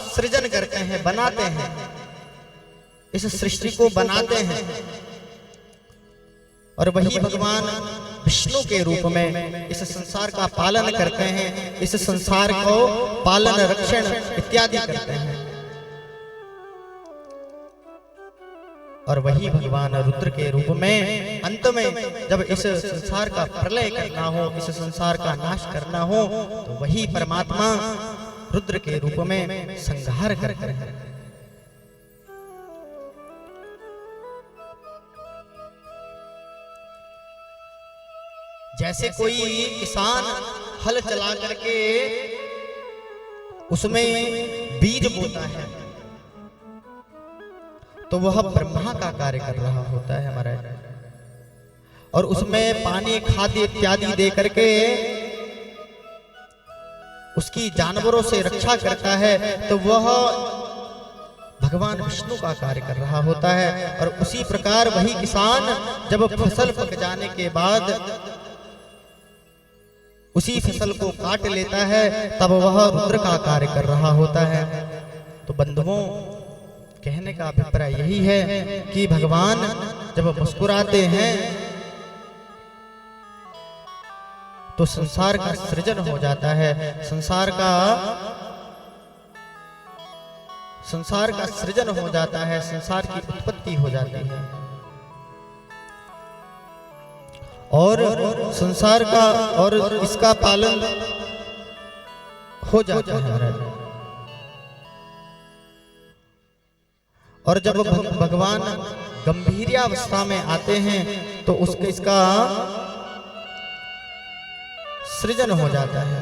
सृजन करते हैं, बनाते हैं, इस सृष्टि को बनाते हैं। और वही भगवान विष्णु के रूप में इस संसार का पालन करते हैं, इस संसार को पालन, रक्षण इत्यादि करते हैं। और वही भगवान रुद्र के रूप में अंत में जब इस संसार का प्रलय करना हो, इस संसार का नाश करना हो, तो वही परमात्मा रुद्र के रूप में संहार करते हैं। जैसे कोई किसान हल चला करके उसमें बीज बोता है, तो वह ब्रह्मा का कार्य कर रहा होता है हमारा, और उसमें पानी, खाद्य इत्यादि दे करके उसकी जानवरों से रक्षा करता है, तो वह भगवान विष्णु का कार्य कर रहा होता है। और उसी प्रकार वही किसान जब फसल पक जाने के बाद उसी फसल को काट लेता है, तब वह रुद्र का कार्य कर रहा होता है। तो बंधुओं, कहने का अभिप्राय यही है कि भगवान जब मुस्कुराते हैं तो संसार का सृजन हो जाता है, संसार का सृजन हो जाता है, संसार की उत्पत्ति हो जाती है और संसार का और इसका पालन हो जाता है। और जब भगवान गंभीर्यावस्था में आते हैं तो इसका सृजन हो जाता है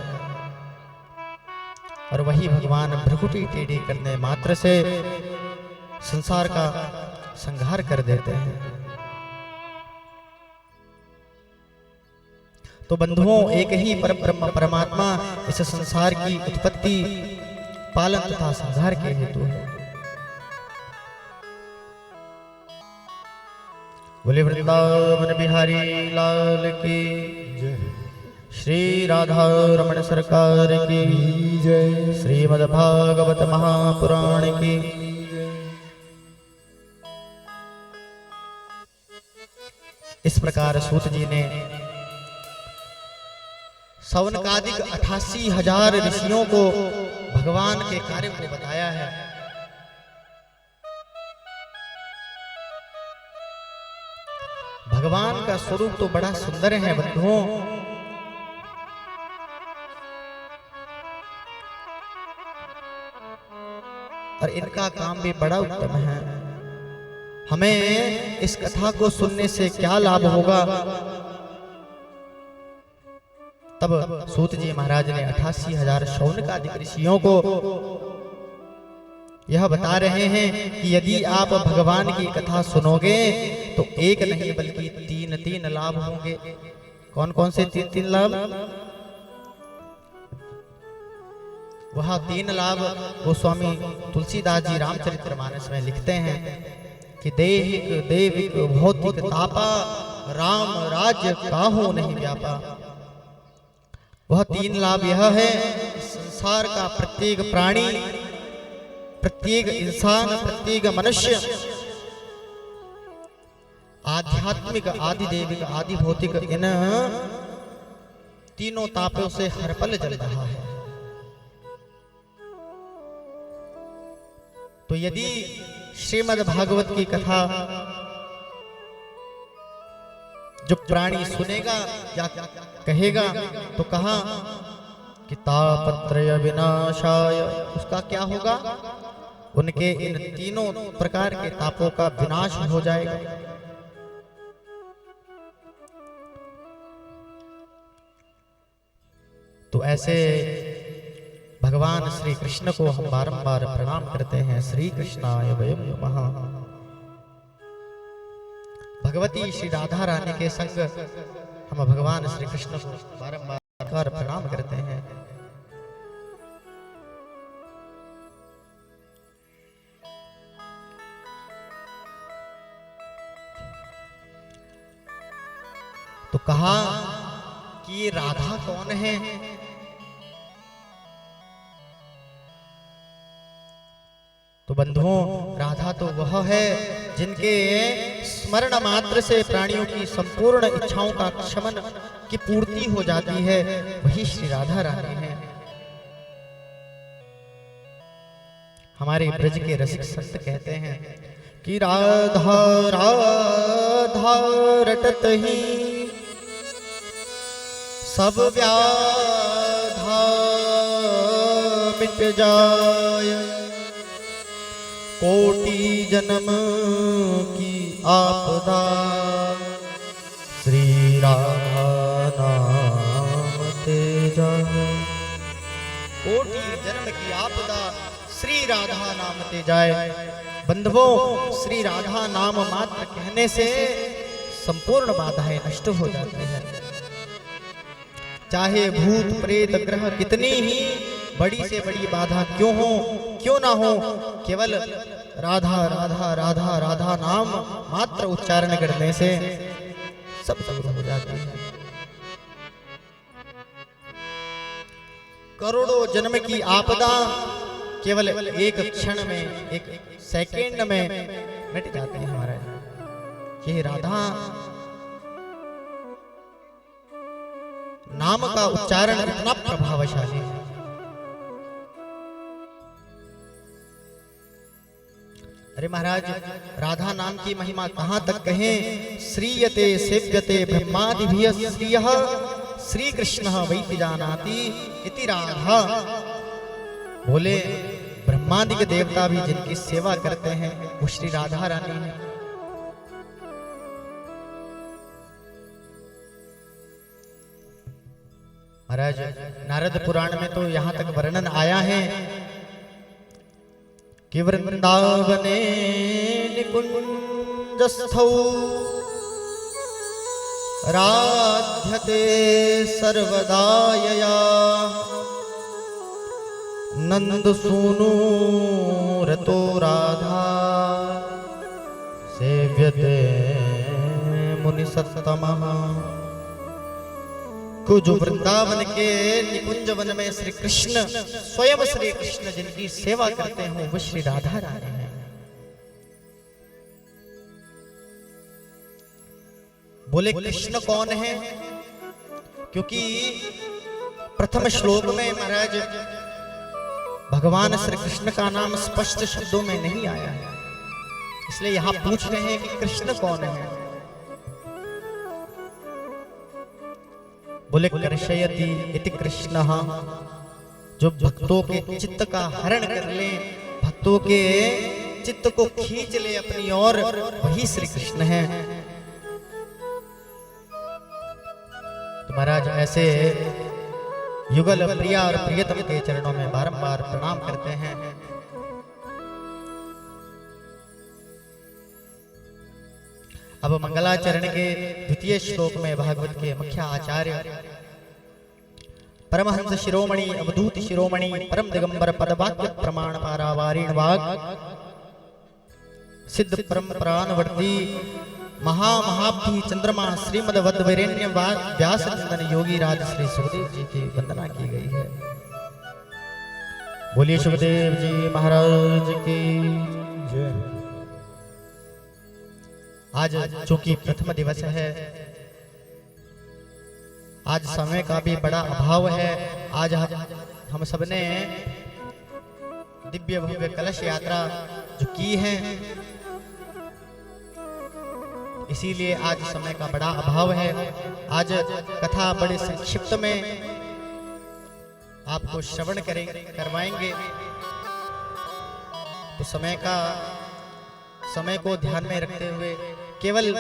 और वही भगवान भ्रकुटी टेढ़ी करने मात्र से संसार का संहार कर देते हैं। तो बंधुओं, एक ही परब्रह्म परमात्मा इस संसार की उत्पत्ति, पालन तथा संहार के हेतु है। बोले वृंदावन बिहारी लाल की जय, श्री राधा रमण सरकार की जय, श्रीमद् भागवत महापुराण की। इस प्रकार सूत जी ने सौनकादिक 88,000 ऋषियों को भगवान के कार्य को बताया है। भगवान का स्वरूप तो बड़ा सुंदर है बंधुओं, और इनका काम भी बड़ा उत्तम है। हमें इस कथा को सुनने से क्या लाभ होगा? तब सूत जी महाराज ने 88,000 शौनकादिक ऋषियों को यह बता रहे हैं कि यदि आप भगवान की कथा सुनोगे तो एक नहीं बल्कि तीन लाभ होंगे। कौन कौन से तीन लाभ? वह 3 लाभ गोस्वामी तुलसीदास जी रामचरितमानस में लिखते हैं कि देहिक देविक भौतिक तापा, राम राज्य काहू नहीं व्यापा। वह 3 लाभ यह है, संसार का प्रत्येक प्राणी, प्रत्येक इंसान, प्रत्येक मनुष्य आध्यात्मिक, आदि देविक, आदि भौतिक इन तीनों तापों से हर पल जल रहा है। तो यदि श्रीमद् भागवत की कथा जो प्राणी सुनेगा या कहेगा तो कहा कि तापत्रय विनाशाय, उसका क्या होगा? उनके इन तीनों प्रकार के तापों का विनाश हो जाएगा। तो ऐसे भगवान श्री कृष्ण को हम बारंबार प्रणाम करते हैं। श्री कृष्णाय वयं नमः। भगवती श्री राधा रानी के संग हम भगवान श्री कृष्ण को बारंबार प्रणाम करते हैं। तो कहा कि ये राधा कौन है? तो बंधुओं, राधा तो वह है जिनके स्मरण मात्र से प्राणियों की संपूर्ण इच्छाओं का क्षमन की पूर्ति हो जाती है, वही श्री राधा रानी है। हमारे ब्रज के रसिक संत कहते हैं कि राधा राधा रटत ही सब व्याधा मिट जाय, कोटि जन्म की आपदा श्री राधा नाम ते जाए। कोटि जन्म की आपदा श्री राधा नाम ते जाए। बंधुओं, श्री राधा नाम मात्र कहने से संपूर्ण बाधाएं नष्ट हो जाती हैं। चाहे भूत प्रेत ग्रह कितनी ही बड़ी से बड़ी बाधा क्यों हो, क्यों ना हो, केवल राधा राधा राधा राधा नाम मात्र उच्चारण करने से सब दूर हो जाती है। करोड़ों जन्म की आपदा केवल एक क्षण में, एक सेकंड में मिट जाती है महाराज। ये राधा नाम का उच्चारण इतना प्रभावशाली है। अरे महाराज, राधा नाम की महिमा कहां तक कहें। श्रीयते सेव्यते ब्रह्मादिभ्यः श्रियः श्री कृष्ण वैति जानाति इति राधा। बोले ब्रह्मादि के देवता भी जिनकी सेवा करते हैं वो श्री राधा रानी है। महाराज, नारद पुराण में तो यहां तक वर्णन आया है कि वृंदावने निकुंजस्थौ राध्यते सर्वदा यया नंद सूनु रतो राधा सेव्यते मुनि सत्तमः। को जो वृंदावन के निकुंज वन में श्री कृष्ण, स्वयं श्री कृष्ण जिनकी सेवा करते हैं वो श्री राधा रानी है। बोले कृष्ण कौन है? क्योंकि प्रथम श्लोक में महाराज भगवान श्री कृष्ण का नाम स्पष्ट शब्दों में नहीं आया है, इसलिए यहां पूछ रहे हैं कि कृष्ण कौन है। बोले कर्षयति इति कृष्णः, जो भक्तों के चित्त का हरण कर ले, भक्तों के चित्त को खींच ले अपनी ओर, वही श्री कृष्ण है। तो महाराज ऐसे युगल प्रिया और प्रियतम के चरणों में बारंबार प्रणाम करते हैं। अब मंगलाचरण के द्वितीय श्लोक में भागवत के मुख्य आचार्य परमहंस शिरोमणि अवधूत शिरोमणि परम दिगंबर पदवाक्य प्रमाण पारावारीण वाग सिद्ध परंपरानुवर्ती महामहाब्धि चंद्रमा श्रीमद वद्वीरेण्य व्यास नंदन योगी राज श्री सुखदेव जी की वंदना की गई है। बोलिए सुखदेव जी महाराज की जय। आज चूंकि प्रथम दिवस है, आज समय का भी बड़ा अभाव है। आज हम सबने दिव्य भव्य कलश यात्रा जो की है, इसीलिए आज समय का बड़ा अभाव है। आज कथा बड़े संक्षिप्त में आपको श्रवण करवाएंगे। तो समय को ध्यान में रखते हुए केवल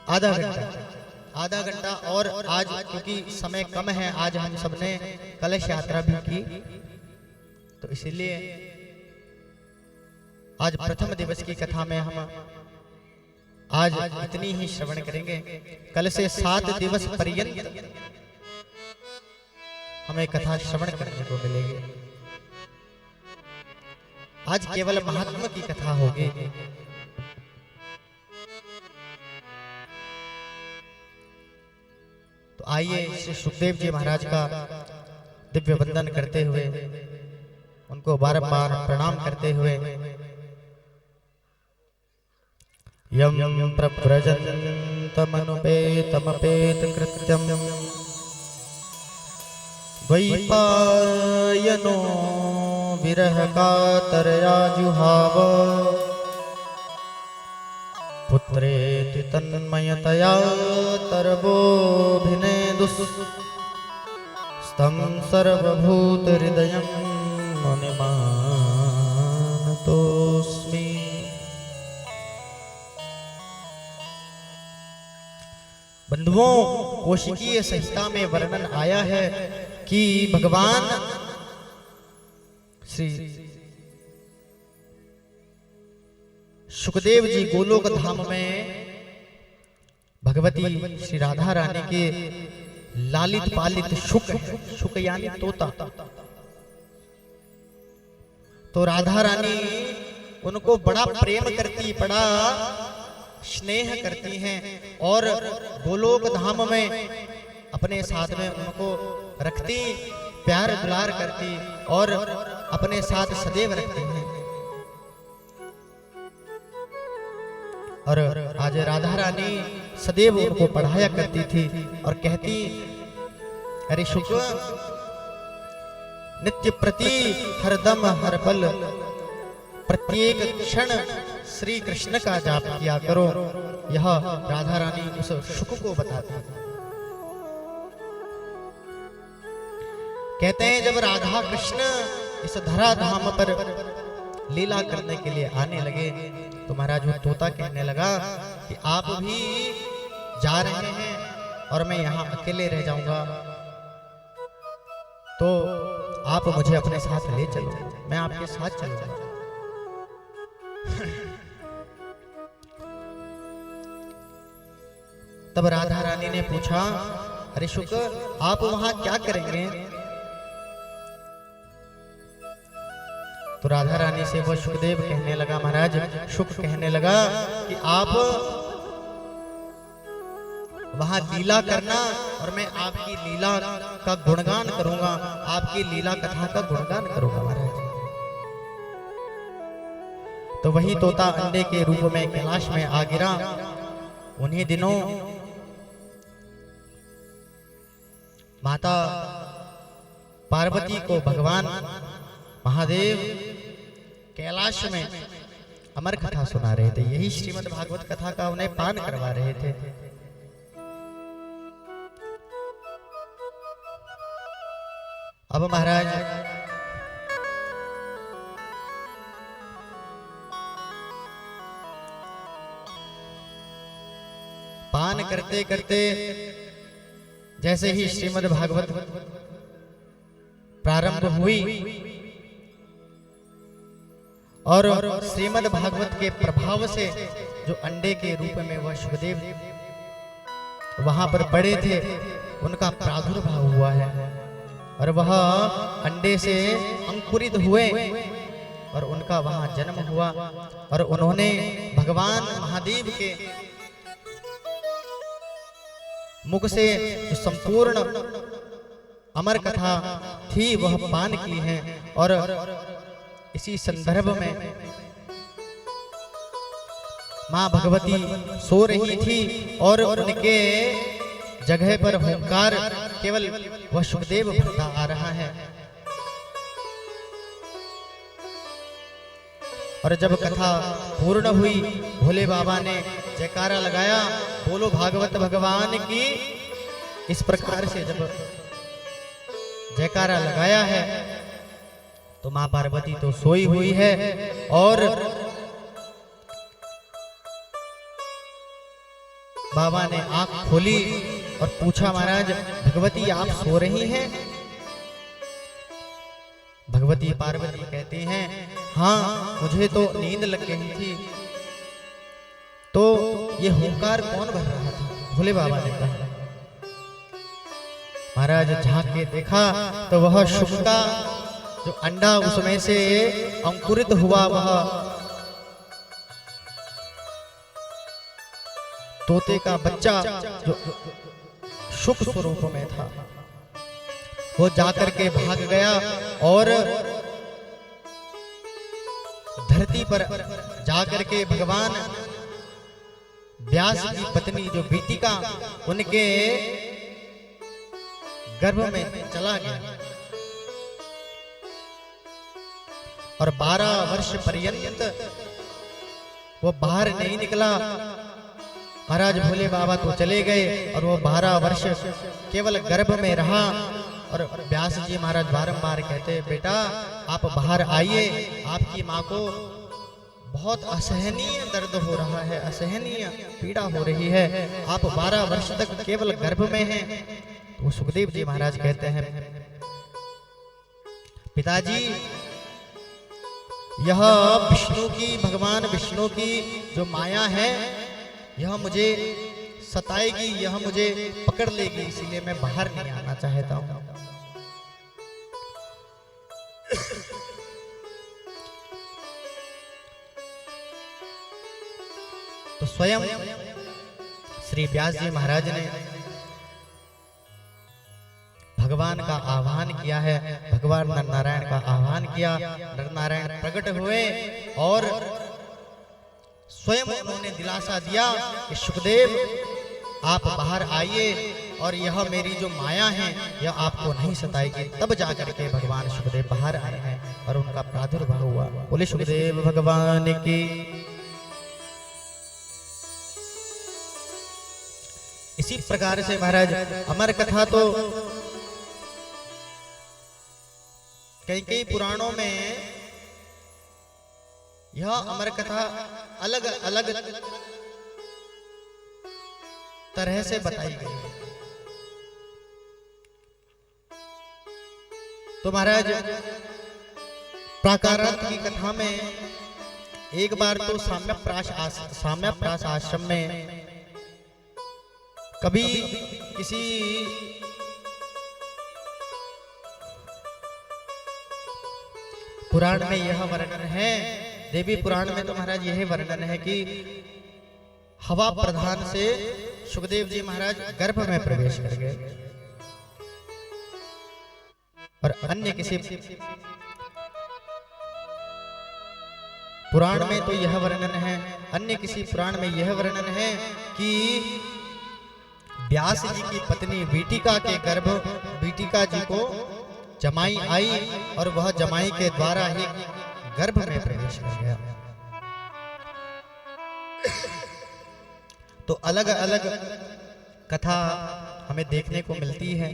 आधा घंटा और आज क्योंकि समय कम है, आज हम सबने कलश यात्रा भी की, तो इसीलिए आज प्रथम दिवस की कथा में हम आज इतनी ही श्रवण करेंगे। कल से 7 दिवस पर्यंत हमें कथा श्रवण करने को मिलेगी। आज केवल महात्मा की कथा होगी। तो आइए श्री सुखदेव जी महाराज का दिव्य वंदन करते हुए, उनको बारंबार प्रणाम करते हुए, यम प्रव्रजन्तमनुपेतमपेत कृत्यं द्वैपायनो विरह कातरया जुहाव पुत्रेति तन्मयतया तरवोऽभिनेदुस्तं सर्वभूत हृदयं मुनिमानतोऽस्मि। बंधुओं, कौशिकीय संहिता में वर्णन आया है कि भगवान श्री सुखदेव जी गोलोक धाम में भगवती श्री राधा रानी के लालित पालित शुक यानी तोता, तो राधा रानी उनको बड़ा प्रेम करती, बड़ा स्नेह करती हैं और गोलोक धाम में अपने साथ में उनको रखती, प्यार दुलार करती और अपने साथ सदैव रखती हैं। और आज राधा रानी सदैव उनको पढ़ाया करती थी और कहती, अरे शुक, नित्य प्रति हरदम हर पल प्रत्येक क्षण श्री कृष्ण का जाप किया करो। यह राधा रानी उस शुक को बताती। कहते हैं जब राधा कृष्ण इस धरा धाम पर लीला करने के लिए आने लगे तो महाराज वो तोता कहने लगा कि आप भी जा रहे हैं और मैं यहाँ अकेले रह जाऊंगा, तो आप मुझे अपने साथ ले चलो, मैं आपके साथ चलूंगा। तब राधा रानी ने पूछा, अरे शुक, आप वहां क्या करेंगे? तो राधा रानी से वह शुकदेव कहने लगा, महाराज शुक कहने लगा कि आप वहां लीला करना और मैं आपकी लीला का गुणगान करूंगा, आपकी लीला कथा का गुणगान करूंगा महाराज। तो वही तोता अंडे के रूप में कैलाश में आ गिरा। उन्हीं दिनों माता पार्वती को भगवान महादेव कैलाश में अमर कथा सुना रहे थे। यही श्रीमद् भागवत कथा का उन्हें पान करवा रहे थे। अब महाराज पान करते करते जैसे ही श्रीमद् भागवत प्रारंभ हुई और श्रीमद् भागवत के प्रभाव से जो अंडे के रूप में वह शुकदेव वहां पर पड़े थे, उनका प्रादुर्भाव हुआ है और वह अंडे से अंकुरित हुए और उनका वहां जन्म हुआ और उन्होंने भगवान महादेव के मुख से जो संपूर्ण अमर कथा थी वह पान की है। और इसी संदर्भ में मां भगवती सो रही थी और उनके जगह पर हुंकार केवल वह शुकदेव भरता आ रहा है। और जब कथा पूर्ण हुई, भोले बाबा ने जयकारा लगाया, बोलो भागवत भगवान की। इस प्रकार से जब जयकारा लगाया है तो मां पार्वती तो सोई हुई है और बाबा ने आंख खोली और पूछा, महाराज भगवती आप सो रही हैं? भगवती पार्वती कहती हैं, हाँ मुझे तो नींद लग गई थी। तो ये हुंकार कौन भर रहा था? भोले बाबा ने कहा। महाराज झांक के देखा तो वह शुक का जो अंडा उसमें से अंकुरित हुआ, वह तोते का बच्चा जो शुक स्वरूप में था, वो जाकर के भाग गया और धरती पर जाकर के भगवान व्यास की पत्नी जो बीतिका, उनके गर्भ में चला गया और 12 वर्ष पर्यंत वो बाहर नहीं निकला। महाराज भोले बाबा तो चले गए और वो 12 वर्ष केवल गर्भ में रहा। और व्यास जी महाराज बारंबार कहते, बेटा आप बाहर आइए, आपकी माँ को बहुत असहनीय दर्द हो रहा है, असहनीय पीड़ा हो रही है, आप 12 वर्ष तक केवल गर्भ में हैं। तो सुखदेव जी महाराज कहते हैं, पिताजी यह विष्णु की, भगवान विष्णु की जो माया है, यह मुझे सताएगी, यह मुझे पकड़ लेगी, इसीलिए मैं बाहर नहीं आना चाहता हूं। तो स्वयं श्री व्यास जी महाराज ने भगवान का आह्वान किया है, भगवान नर नारायण का आह्वान किया। नर नारायण प्रकट हुए और स्वयं उन्होंने दिलासा दिया कि सुखदेव आप बाहर आइए और यह मेरी जो माया है यह आपको नहीं सताएगी। तब जाकर के भगवान सुखदेव बाहर आए हैं और उनका प्रादुर्भाव हुआ। बोले सुखदेव भगवान की। इसी प्रकार से महाराज अमर कथा तो कई पुराणों में यह अमर कथा अलग अलग तरह से बताई गई है। तो महाराज प्राकारांत की कथा में एक बार तो साम्यप्रास आश्रम में कभी किसी पुराण में यह वर्णन है, देवी पुराण में तो महाराज यह वर्णन है कि हवा प्रधान से सुखदेव जी महाराज गर्भ में प्रवेश कर गए और अन्य किसी पुराण में तो यह वर्णन है, अन्य किसी पुराण में यह वर्णन है कि व्यास जी की पत्नी बीटिका के गर्भ बीटिका जी को जमाई आई और वह जमाई के द्वारा ही गर्भ में प्रवेश कर गया। तो अलग अलग कथा हमें देखने को मिलती है।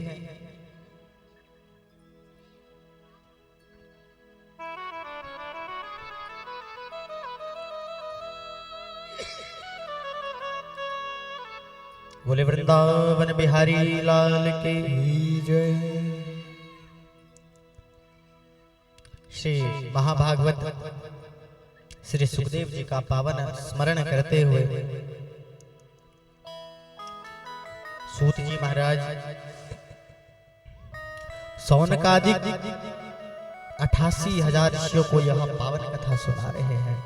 बोले वृंदावन बिहारी लाल की जय। श्री महाभागवत श्री सुखदेव जी का पावन स्मरण करते हुए सूत जी महाराज सौनकादिक 88,000 ऋषियों को यह पावन कथा सुना रहे हैं।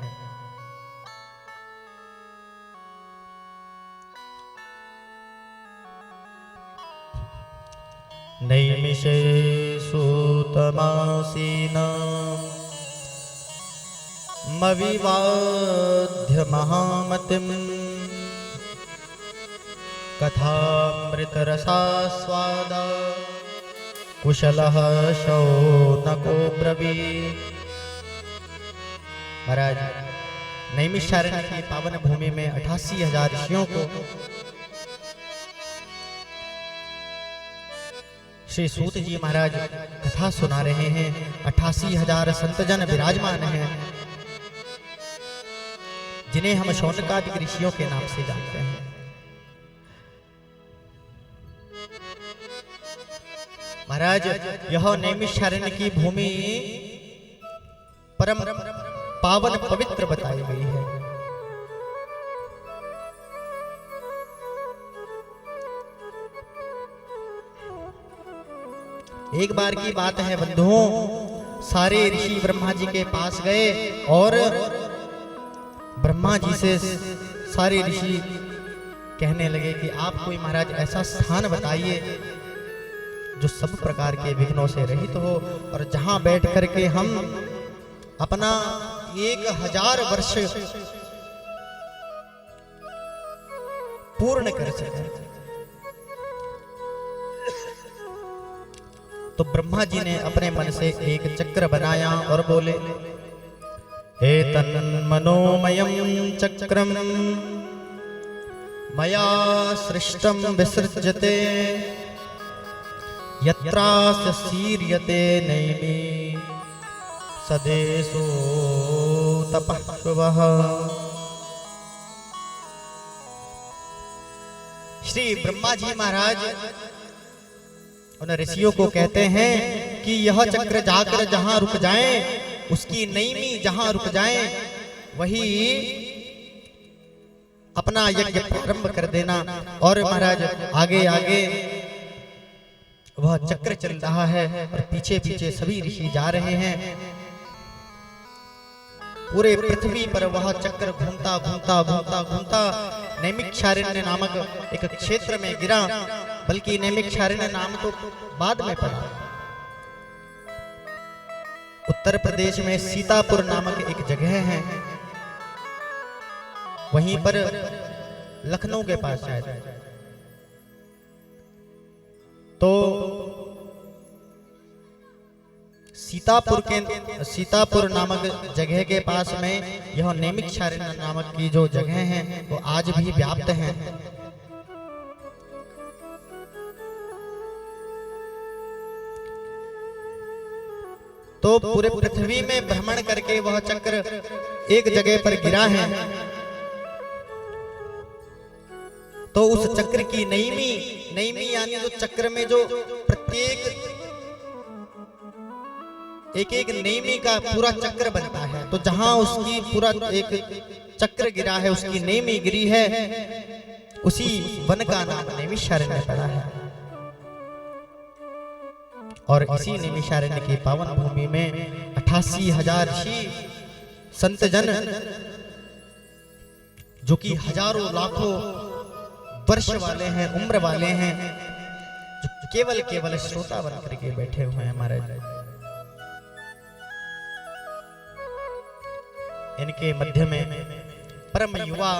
नैमिषे सूतमासीना मविवाद्य महामतिम कथामृत रसास्वादा कुशलः शौनको ब्रवीत्। महाराज नैमिषारण्य की पावन भूमि में 88,000 ऋषियों को श्री सूत जी महाराज कथा सुना रहे हैं। 88,000 संतजन विराजमान हैं जिन्हें हम शौनकादिक ऋषियों के नाम से जानते हैं। महाराज यह नैमिषारण्य की भूमि परम पावन पवित्र बताई गई है। एक बार की बात है बंधुओं, सारे ऋषि ब्रह्मा जी के पास गए और ब्रह्मा जी से सारे ऋषि कहने लगे कि आप कोई महाराज ऐसा स्थान बताइए जो सब प्रकार के विघ्नों से रहित हो और जहां बैठ करके हम अपना 1000 वर्ष पूर्ण कर सकें। तो ब्रह्मा जी ने अपने मन से एक चक्र बनाया और बोले, एतन्मनोमयं चक्रम मया सृष्टम विसृज्यते यत्रास्य शीर्यते नैमि सदेशो तपःवः। श्री ब्रह्मा जी महाराज उन ऋषियों को कहते हैं कि यह चक्र जाकर जहां रुक जाए, उसकी नैमी जहां रुक जाए वही अपना यज्ञ प्रारंभ कर देना। और महाराज आगे आगे वह चक्र चल रहा है और पीछे पीछे सभी ऋषि जा रहे हैं। पूरे पृथ्वी पर वह चक्र घूमता घूमता घूमता घूमता नैमिषारण्य नामक एक क्षेत्र में गिरा, बल्कि नैमिषारण्य नाम तो बाद में पड़ा। उत्तर प्रदेश में सीतापुर नामक एक जगह है, वहीं पर लखनऊ के पास शायद। तो सीतापुर नामक जगह के पास में यह नैमिषारण्य नामक की जो जगह है वो आज भी व्याप्त है। तो पूरे पृथ्वी में भ्रमण करके वह चक्र एक जगह पर गिरा है। तो उस चक्र की नईमी यानी जो चक्र में जो प्रत्येक एक एक नईमी का पूरा चक्र बनता है, तो जहां उसकी पूरा एक चक्र गिरा है, उसकी नईमी गिरी है, उसी वन का नाम नैमिषारण्य पड़ा है। और इसी नैमिषारण्य की पावन भूमि में 88,000 ऋषि संत जन, जो कि हजारों लाखों वर्ष वाले हैं, उम्र वाले हैं, जो केवल श्रोता बन करके बैठे हुए हैं महाराज। इनके मध्य में परम युवा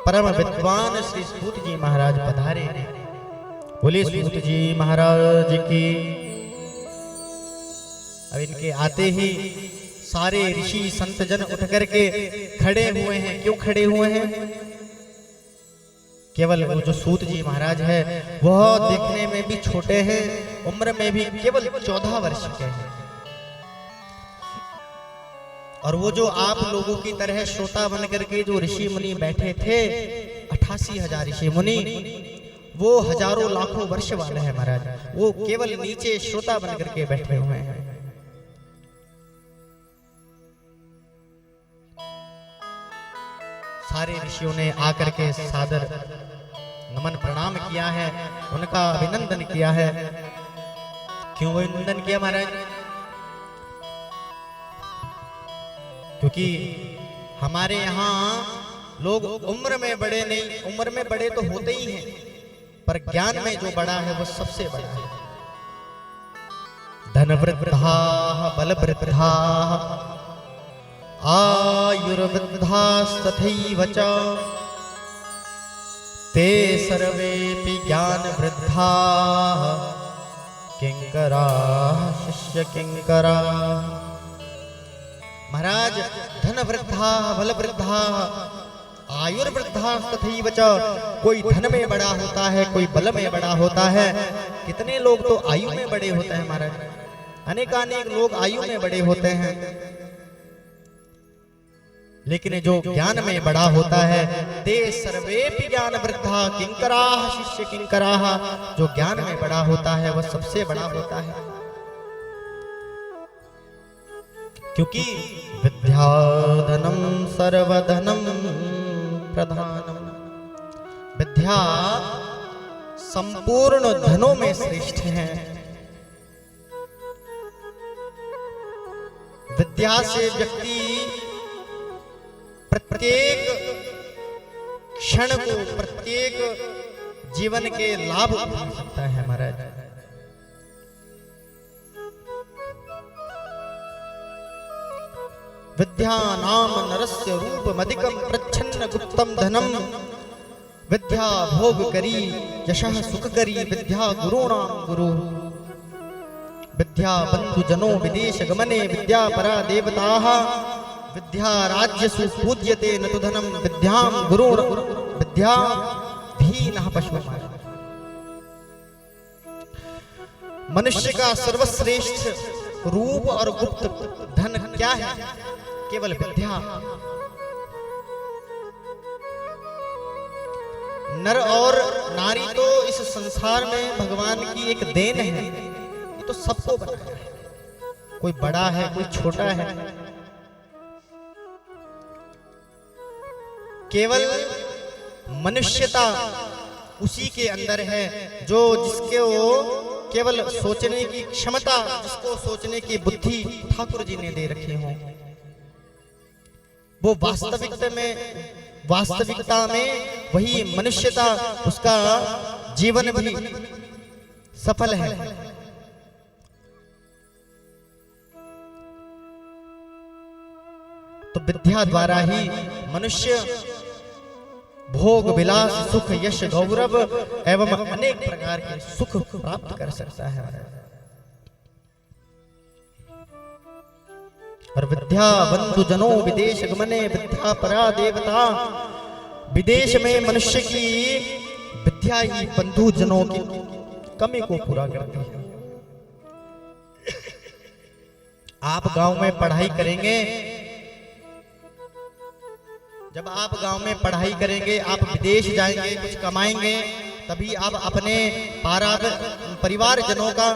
परम विद्वान श्री सूत जी महाराज पधारे हैं। बोले सूत जी महाराज की। अब इनके आते ही सारे ऋषि संत जन उठ करके खड़े हुए हैं। क्यों खड़े हुए हैं? केवल वो जो सूत जी महाराज है वह देखने में भी छोटे हैं, उम्र में भी केवल 14 वर्ष के हैं। और वो जो आप लोगों की तरह श्रोता बन करके जो ऋषि मुनि बैठे थे, 88,000 ऋषि मुनि, वो हजारों लाखों वर्ष वाले हैं महाराज। वो केवल नीचे श्रोता बन करके बैठे हुए हैं। सारे ऋषियों ने आकर के सादर नमन प्रणाम किया है, उनका अभिनंदन किया है। क्यों अभिनंदन किया महाराज? क्योंकि हमारे यहाँ लोग उम्र में बड़े नहीं, उम्र में बड़े तो होते ही हैं, पर ज्ञान में जो बड़ा है वो सबसे बड़ा है। धन वृद्धा बल वृद्धा आयुर्वृद्धास्तथैव च ते सर्वेपि ज्ञान वृद्धा किंकरा शिष्य किंकरा। महाराज, धन वृद्धा बल वृद्धा आयुर्वृद्धा तथैव च, कोई धन में बड़ा होता है, कोई बल में बड़ा होता है। कितने लोग तो आयु में बड़े होते हैं महाराज, अनेकानेक लोग आयु में बड़े होते हैं, लेकिन जो ज्ञान में बड़ा होता है, ते सर्वेपि ज्ञान वृद्धा किंकराः शिष्य किंकराः, जो ज्ञान में बड़ा होता है वह सबसे बड़ा होता है। क्योंकि विद्याधनम सर्वधनम प्रधानम, विद्या संपूर्ण धनों में श्रेष्ठ है। विद्या से व्यक्ति प्रत्येक क्षण को, प्रत्येक जीवन के लाभ उठा सकता है महाराज। विद्या नाम नरस्य रूप मदिकम प्रच्छन्न गुप्तम धनम, विद्या भोग करी यशः सुख करी, विद्या गुरूणाम गुरु, विद्या बंधु जनों विदेश गमने, विद्या परा देवताः, विद्या राज्यसु पूज्यते न तु धनम, विद्याम गुरु विद्या भी न पशु। मनुष्य का सर्वश्रेष्ठ रूप और गुप्त धन क्या है? केवल विद्या। नर और नारी तो इस संसार में भगवान की एक देन है, ये तो सबको बनाया है, कोई बड़ा है कोई छोटा है। केवल मनुष्यता उसी के अंदर है जो जिसके वो केवल सोचने की क्षमता, जिसको सोचने की बुद्धि ठाकुर जी ने दे रखी हो। वो वास्तविकता में वही मनुष्यता, उसका जीवन भी सफल है। तो विद्या द्वारा ही मनुष्य भोग विलास सुख यश गौरव एवं अनेक प्रकार के सुख प्राप्त कर सकता है। और विद्या बंधु जनों विदेश गमने विद्या परा देवता, विदेश में मनुष्य की विद्या ही बंधु जनों की कमी को पूरा करती है। आप गांव में पढ़ाई करेंगे, जब आप गांव में पढ़ाई करेंगे, आप विदेश जाएंगे, कुछ कमाएंगे, तभी आप अपने परिवार जनों का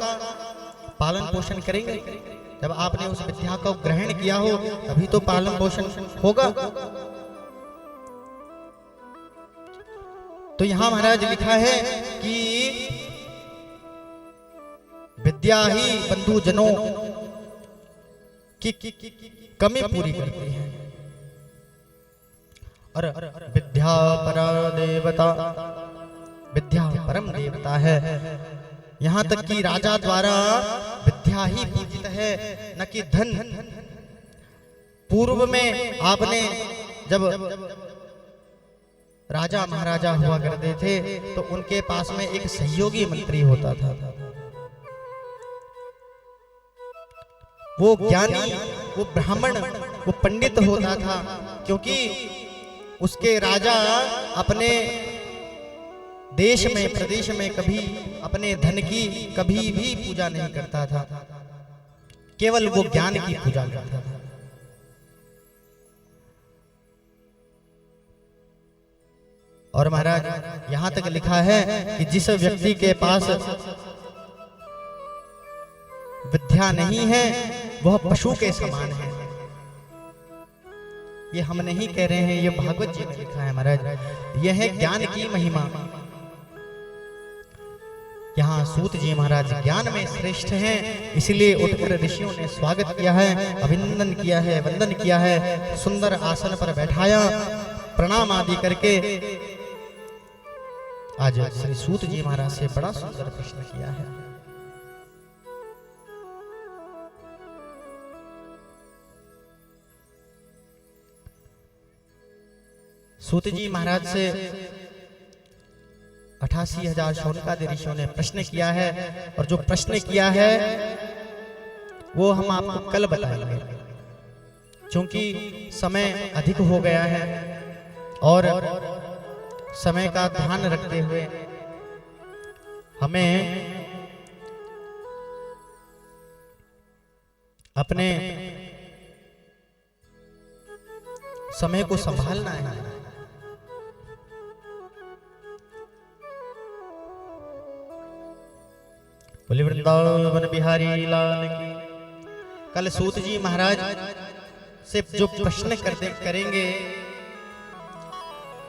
पालन पोषण करेंगे। जब आपने उस विद्या को ग्रहण किया हो तभी तो पालन पोषण होगा। तो यहां महाराज लिखा है कि विद्या ही बंधु जनों की कमी पूरी करती है। और विद्या परा देवता, विद्या परम देवता है। यहां तक कि राजा द्वारा विद्या ही पूजित है, न कि धन। पूर्व में आपने जब राजा महाराजा हुआ करते थे तो उनके पास में एक सहयोगी मंत्री होता था। वो ज्ञानी, वो ब्राह्मण, वो पंडित होता था, क्योंकि उसके राजा अपने देश में प्रदेश में कभी अपने धन की कभी भी पूजा नहीं करता था, केवल वो ज्ञान की पूजा करता था। और महाराज यहां तक लिखा है कि जिस व्यक्ति के पास विद्या नहीं है वह पशु के समान है। ये हम नहीं कह रहे हैं, ये भागवत जी में लिखा है महाराज। यह है ज्ञान की महिमा। यहाँ सूत जी महाराज ज्ञान में श्रेष्ठ हैं, इसलिए उठकर ऋषियों ने स्वागत किया है, अभिनंदन किया है, वंदन किया है, सुंदर आसन पर बैठाया, प्रणाम आदि करके आज श्री सूत जी महाराज से बड़ा सुंदर प्रश्न किया है। सूत जी महाराज से 88,000 शौनकादि ऋषियों ने प्रश्न किया है, और जो प्रश्न किया है वो हम आपको कल बताएंगे, क्योंकि समय अधिक हो गया है और समय का ध्यान रखते हुए हमें अपने समय को संभालना है। बोले वृंदावन बिहारी लाल की। कल सूत जी महाराज से जो प्रश्न करेंगे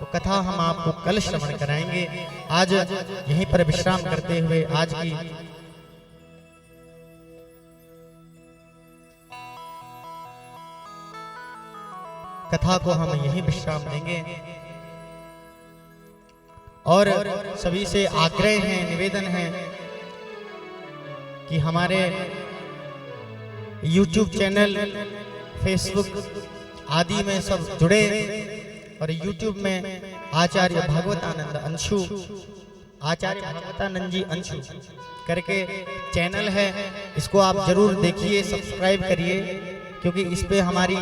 वो कथा हम आपको कल श्रवण कराएंगे। आज यहीं पर विश्राम करते हुए आज की कथा को हम यहीं विश्राम देंगे। और सभी से आग्रह है, निवेदन है कि हमारे YouTube चैनल, फेसबुक आदि में सब जुड़े, और YouTube में आचार्य भागवतानंद अंशु, आचार्य भागवतानंद जी अंशु करके चैनल है, इसको आप जरूर देखिए, सब्सक्राइब करिए, क्योंकि इस पे हमारी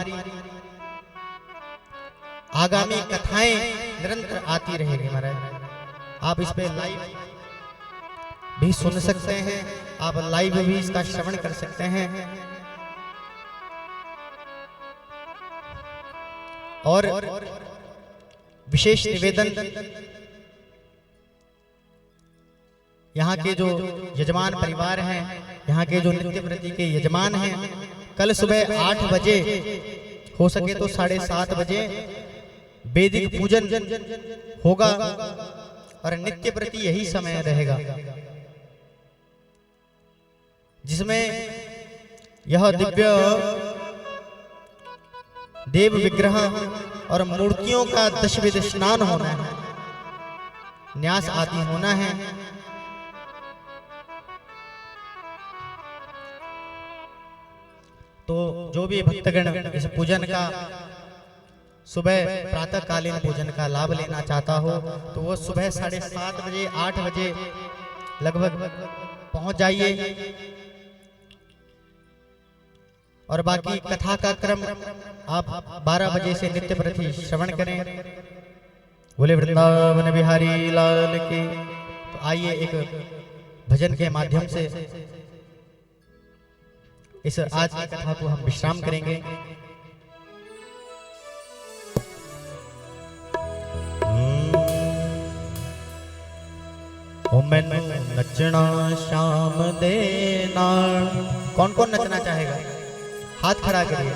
आगामी कथाएं निरंतर आती रहेगी महाराज। आप इस पे लाइव भी सुन सकते हैं, आप लाइव भी इसका श्रवण कर सकते हैं। और विशेष निवेदन, यहाँ के जो यजमान परिवार हैं, यहाँ के जो नित्य व्रती के यजमान हैं, कल सुबह 8 बजे, हो सके तो 7:30 बजे वैदिक पूजन होगा, और नित्य व्रती यही समय रहेगा, जिसमें यह देव विग्रह और मूर्तियों का दशविध स्नान होना है, न्यास आदि होना है। तो जो भी भक्तगण इस पूजन का सुबह प्रातः कालीन पूजन का लाभ लेना चाहता हो तो वो सुबह 7:30 बजे 8 बजे लगभग पहुंच जाइए। और बाकी कथा का क्रम आप 12 बजे से नित्य प्रति श्रवण करें। बोले वृंदावन बिहारी लाल की। तो आइए एक भजन के माध्यम से इस आज की कथा को हम विश्राम करेंगे। ओ मैनू नचना शाम दे नाल। कौन कौन नचना चाहेगा? हाथ खड़ा करिए।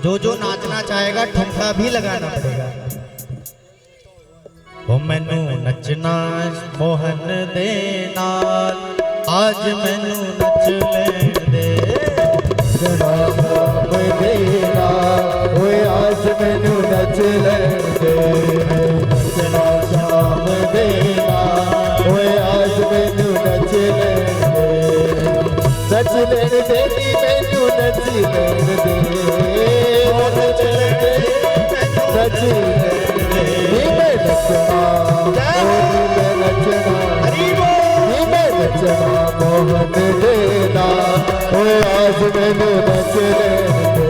जो नाचना चाहेगा ठुमका भी लगाना पड़ेगा। ओ मैनू नचना मोहन दे नाल, आज मैनू नच लेण दे। शाम देना ओए आज मैनू नच लेण दे। नचना शाम देना ओए आज मैनू नच लेण दे। नच लेण दे नी मैनू नच लेण दे। नच लेण दे नच लेण दे। नी मैं नचना नी मैं नचना नी मैं नचना मोहन देना ओए आज मैनू नच लेण दे।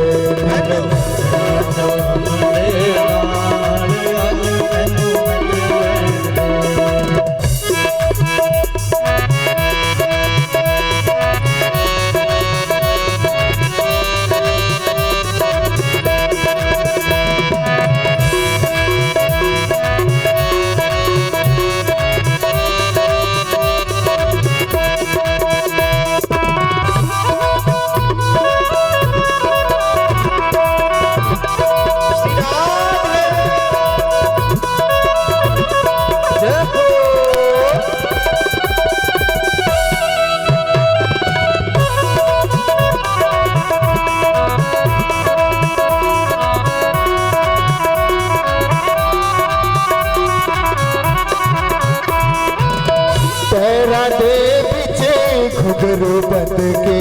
पैरा दे बिचे घुंघरू बन के,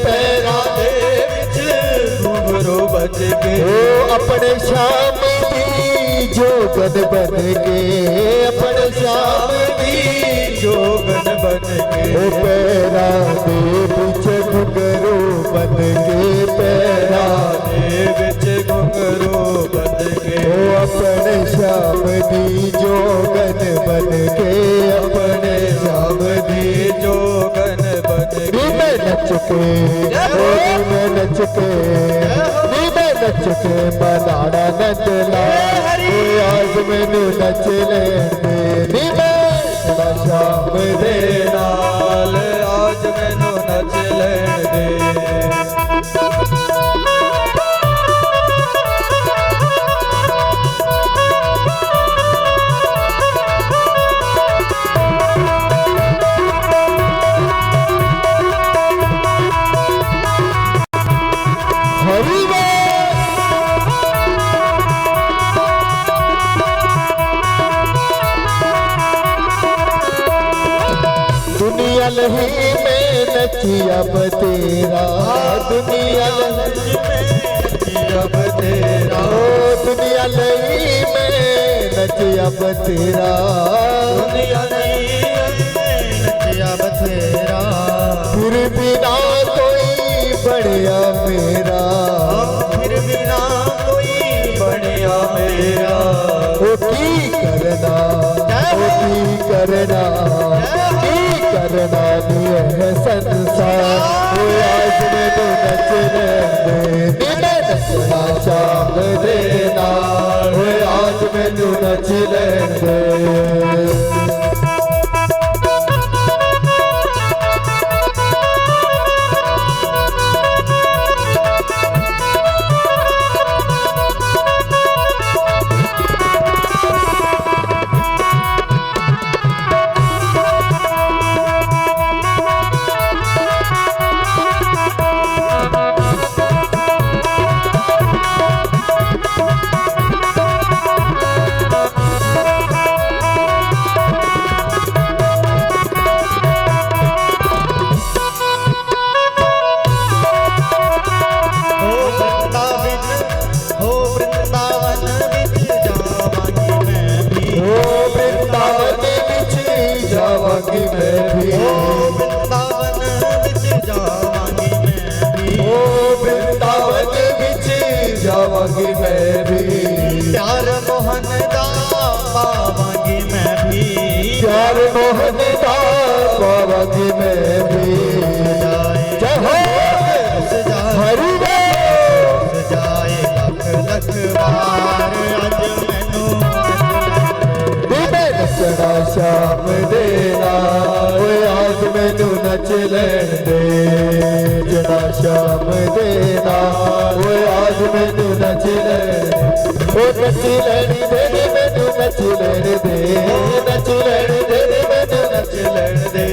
पैरा दे बिचे घुंघरू बन के, ओ अपने श्याम दी जोगन बन के, अपने श्याम दी जोगन बन के, ओ पैरा दे बिचे घुंघरू बन के, पैरा दे बिचे घुंघरू बन के, ओ अपने श्याम दी जोगन बन के, अपने श्याम दी जोगन बन के, मैं नच के मैं नच के मैं नच के मनाना नचला आज मैनू नच लेण दे। मैं श्याम दे नाल आज मैनू नच लेण दे। दुनिया लही में नची अब तेरा, दुनिया लही में नची अब तेरा, ओ दुनिया लही में नची अब तेरा, दुनिया लही में नची अब तेरा, फिर बिना कोई बढ़िया मेरा, फिर बिना कोई बढ़िया मेरा, ओ की करना ओ की करना करना है संसार, आज मैनू नच लेण दे। मैं नचना शाम दे नाल आज मैनू नच लेण दे। जावांगी मैं भी ओ वृंदावन विच जावांगी मैं भी प्यार मोहन दा पावांगी मैं भी प्यार मोहन दा पावांगी मैं भी जय हो हरि जाए लख लख बार अज मैनू मैं नचना शाम देना ओए आज मैनू नच लैण दे जना शाम देना ओए आज मैनू नच लैण ओ नच लैण दे मैनू नच लैण दे नच लैण दे मैनू नच लैण दे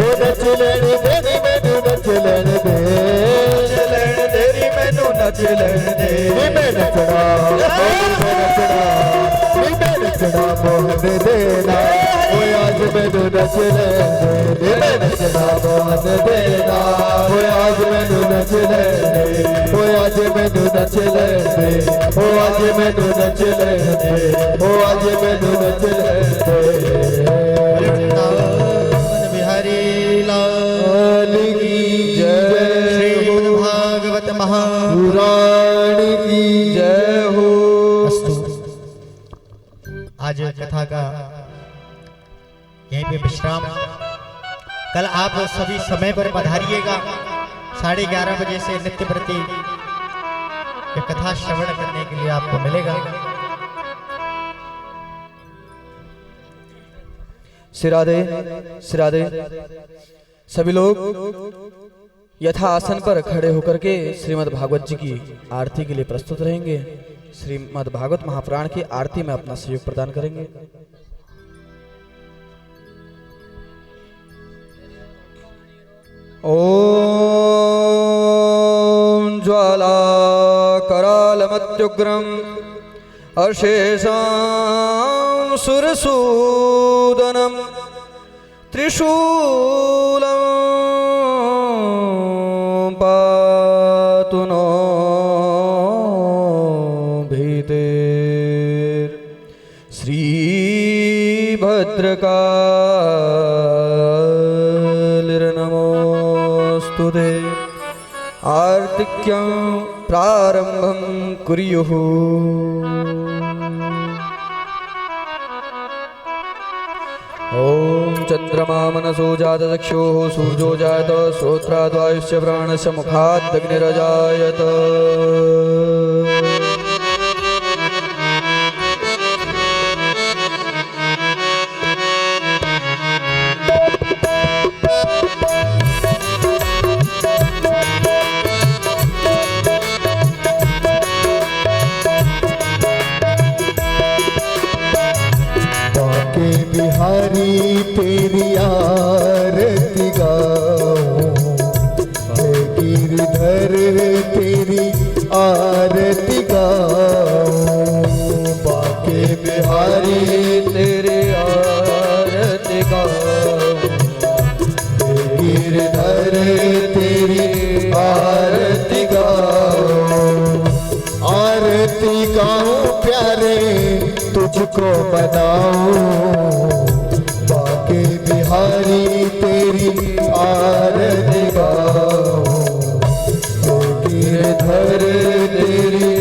ओ नच लैण दे मैनू नच लैण दे नच लैण दे मैनू नच लैण दे मैं नचना मैं नचना मोहन देना ओए आज मैनू नच लैण दे मैं नचना मोहन देना ओए आज मैनू नच लैण दे ओए आज मैनू नच लैण दे ओ आज मैनू नच लैण दे ओ आज मैनू नच लैण दे वृंदावन बिहारी लाल की जय श्रीमद् भागवत पुराण की जय हो अस्तु। आज कथा का यहीं पे विश्राम। कल आप सभी समय पर पधारिएगा 11:30 बजे से नित्य प्रति ये कथा श्रवण करने के लिए आपको मिलेगा। श्री राधे सभी लोग यथा आसन पर खड़े होकर के श्रीमद् भागवत जी की आरती के लिए प्रस्तुत रहेंगे। श्रीमद् भागवत महापुराण की आरती में अपना सहयोग प्रदान करेंगे। ओम ज्वाला करालमत्युग्रम अशेषां सुरसूदनम त्रिशूलं पातु नो भीतेर् श्रीभद्रकालिर्नमोऽस्तु ते आर्तिक्यं प्रारंभं कुर्युः। ओम चंद्रमा मनसो जातचक्षुः सूर्यो जात श्रोत्राद्वायुश्च प्राणस्य मुखादग्निरजायत। बिहारी तेरी आरती गाऊं गिरधर तेरी आरती गाऊं बाके बिहारी तेरी आरती गाऊं गिरधर तेरी आरती गाऊं आरती गाऊं प्यारे तुझको बनाऊं बाके बिहारी तेरी आरती गाऊं गिरधर तेरी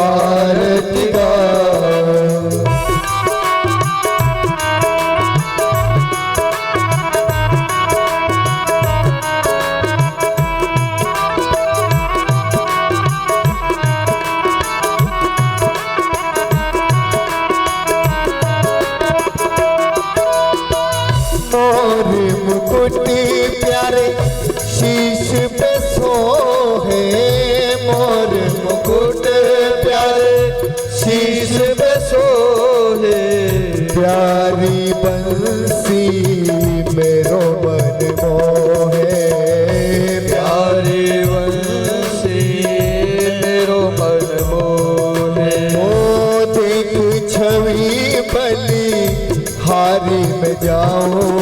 आरती गाऊं। प्यारे शीश पे सोहे मोर मुकुट प्यारे शीश पे सोहे प्यारी बंसी मेरो मन मोहे प्यारी बंसी मेरो मन मोहे ओ देख छवि बली हारी में जाऊं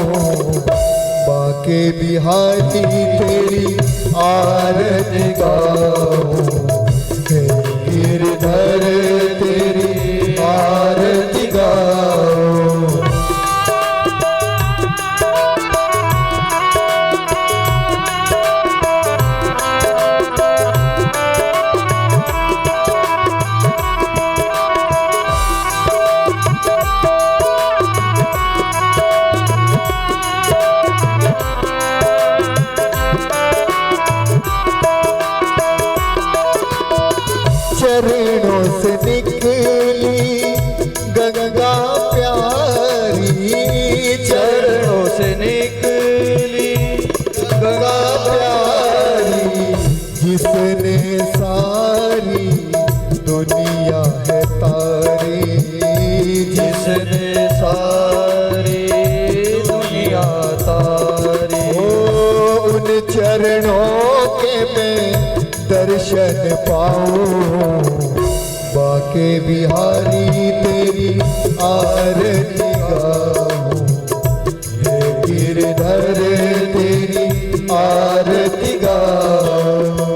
बाके बिहारी तेरी आरती गाऊं गिरधर तेरी आरती गाऊं। चरणों के मैं दर्शन पाऊं, बाके बिहारी तेरी आरती गाऊं, हे गिरधर तेरी आरती गाऊं।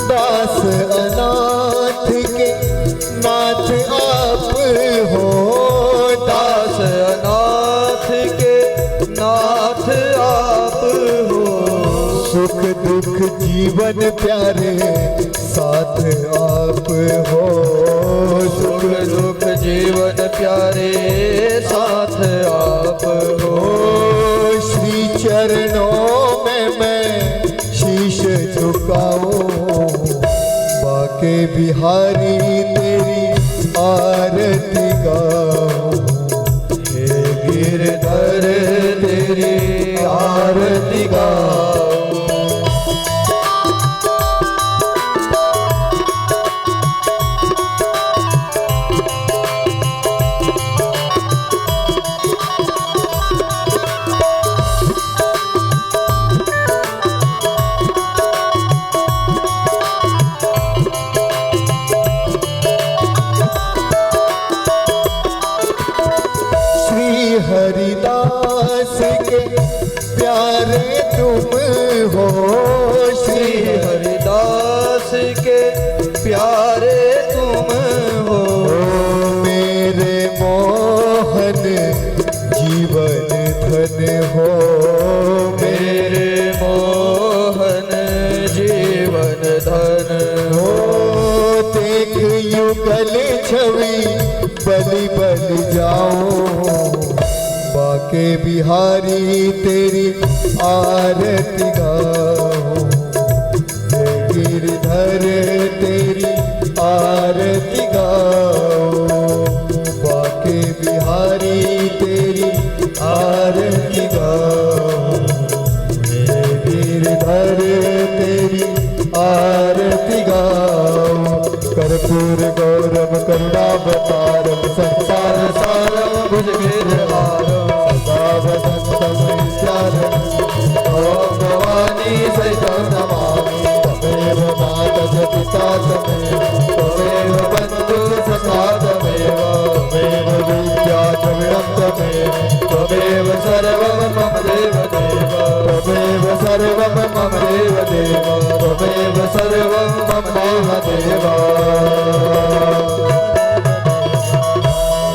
दास अनाथ के नाथ आप हो, दास अनाथ के नाथ आप हो, सुख दुख जीवन प्यारे साथ आप हो, सुख दुख जीवन प्यारे साथ आप हो। श्री चरणों में मैं शीश झुकाऊं, बाके बिहारी तेरी आरती गाऊं, हे गिरधर तेरी आरती गाऊं। हरिदास के प्यारे तुम हो, श्री हरिदास के प्यारे तुम हो, मेरे मोहन जीवन धन हो, मेरे मोहन जीवन धन हो। देख युगल छवि बलि बलि जाऊं, बाके बिहारी तेरी आरती गाऊं, हे गिरधर तेरी आरती गाऊं, बाके बिहारी तेरी आरती गाऊं, हे गिरधर तेरी आरती गाऊं। कर्पूर गौरव करुणावतारम संसार सारम भुजगेन्द्रहारम सदा वसंतम ईश्वरम ओम भवानी सहितं नमामि। तमेव माता च पिता तमेव बन्धु सखा तमेव विद्या च विरं तमेव सर्वं मम देव देव तमेव सर्वं मम देव देव तमेव सर्वं मम देव देव।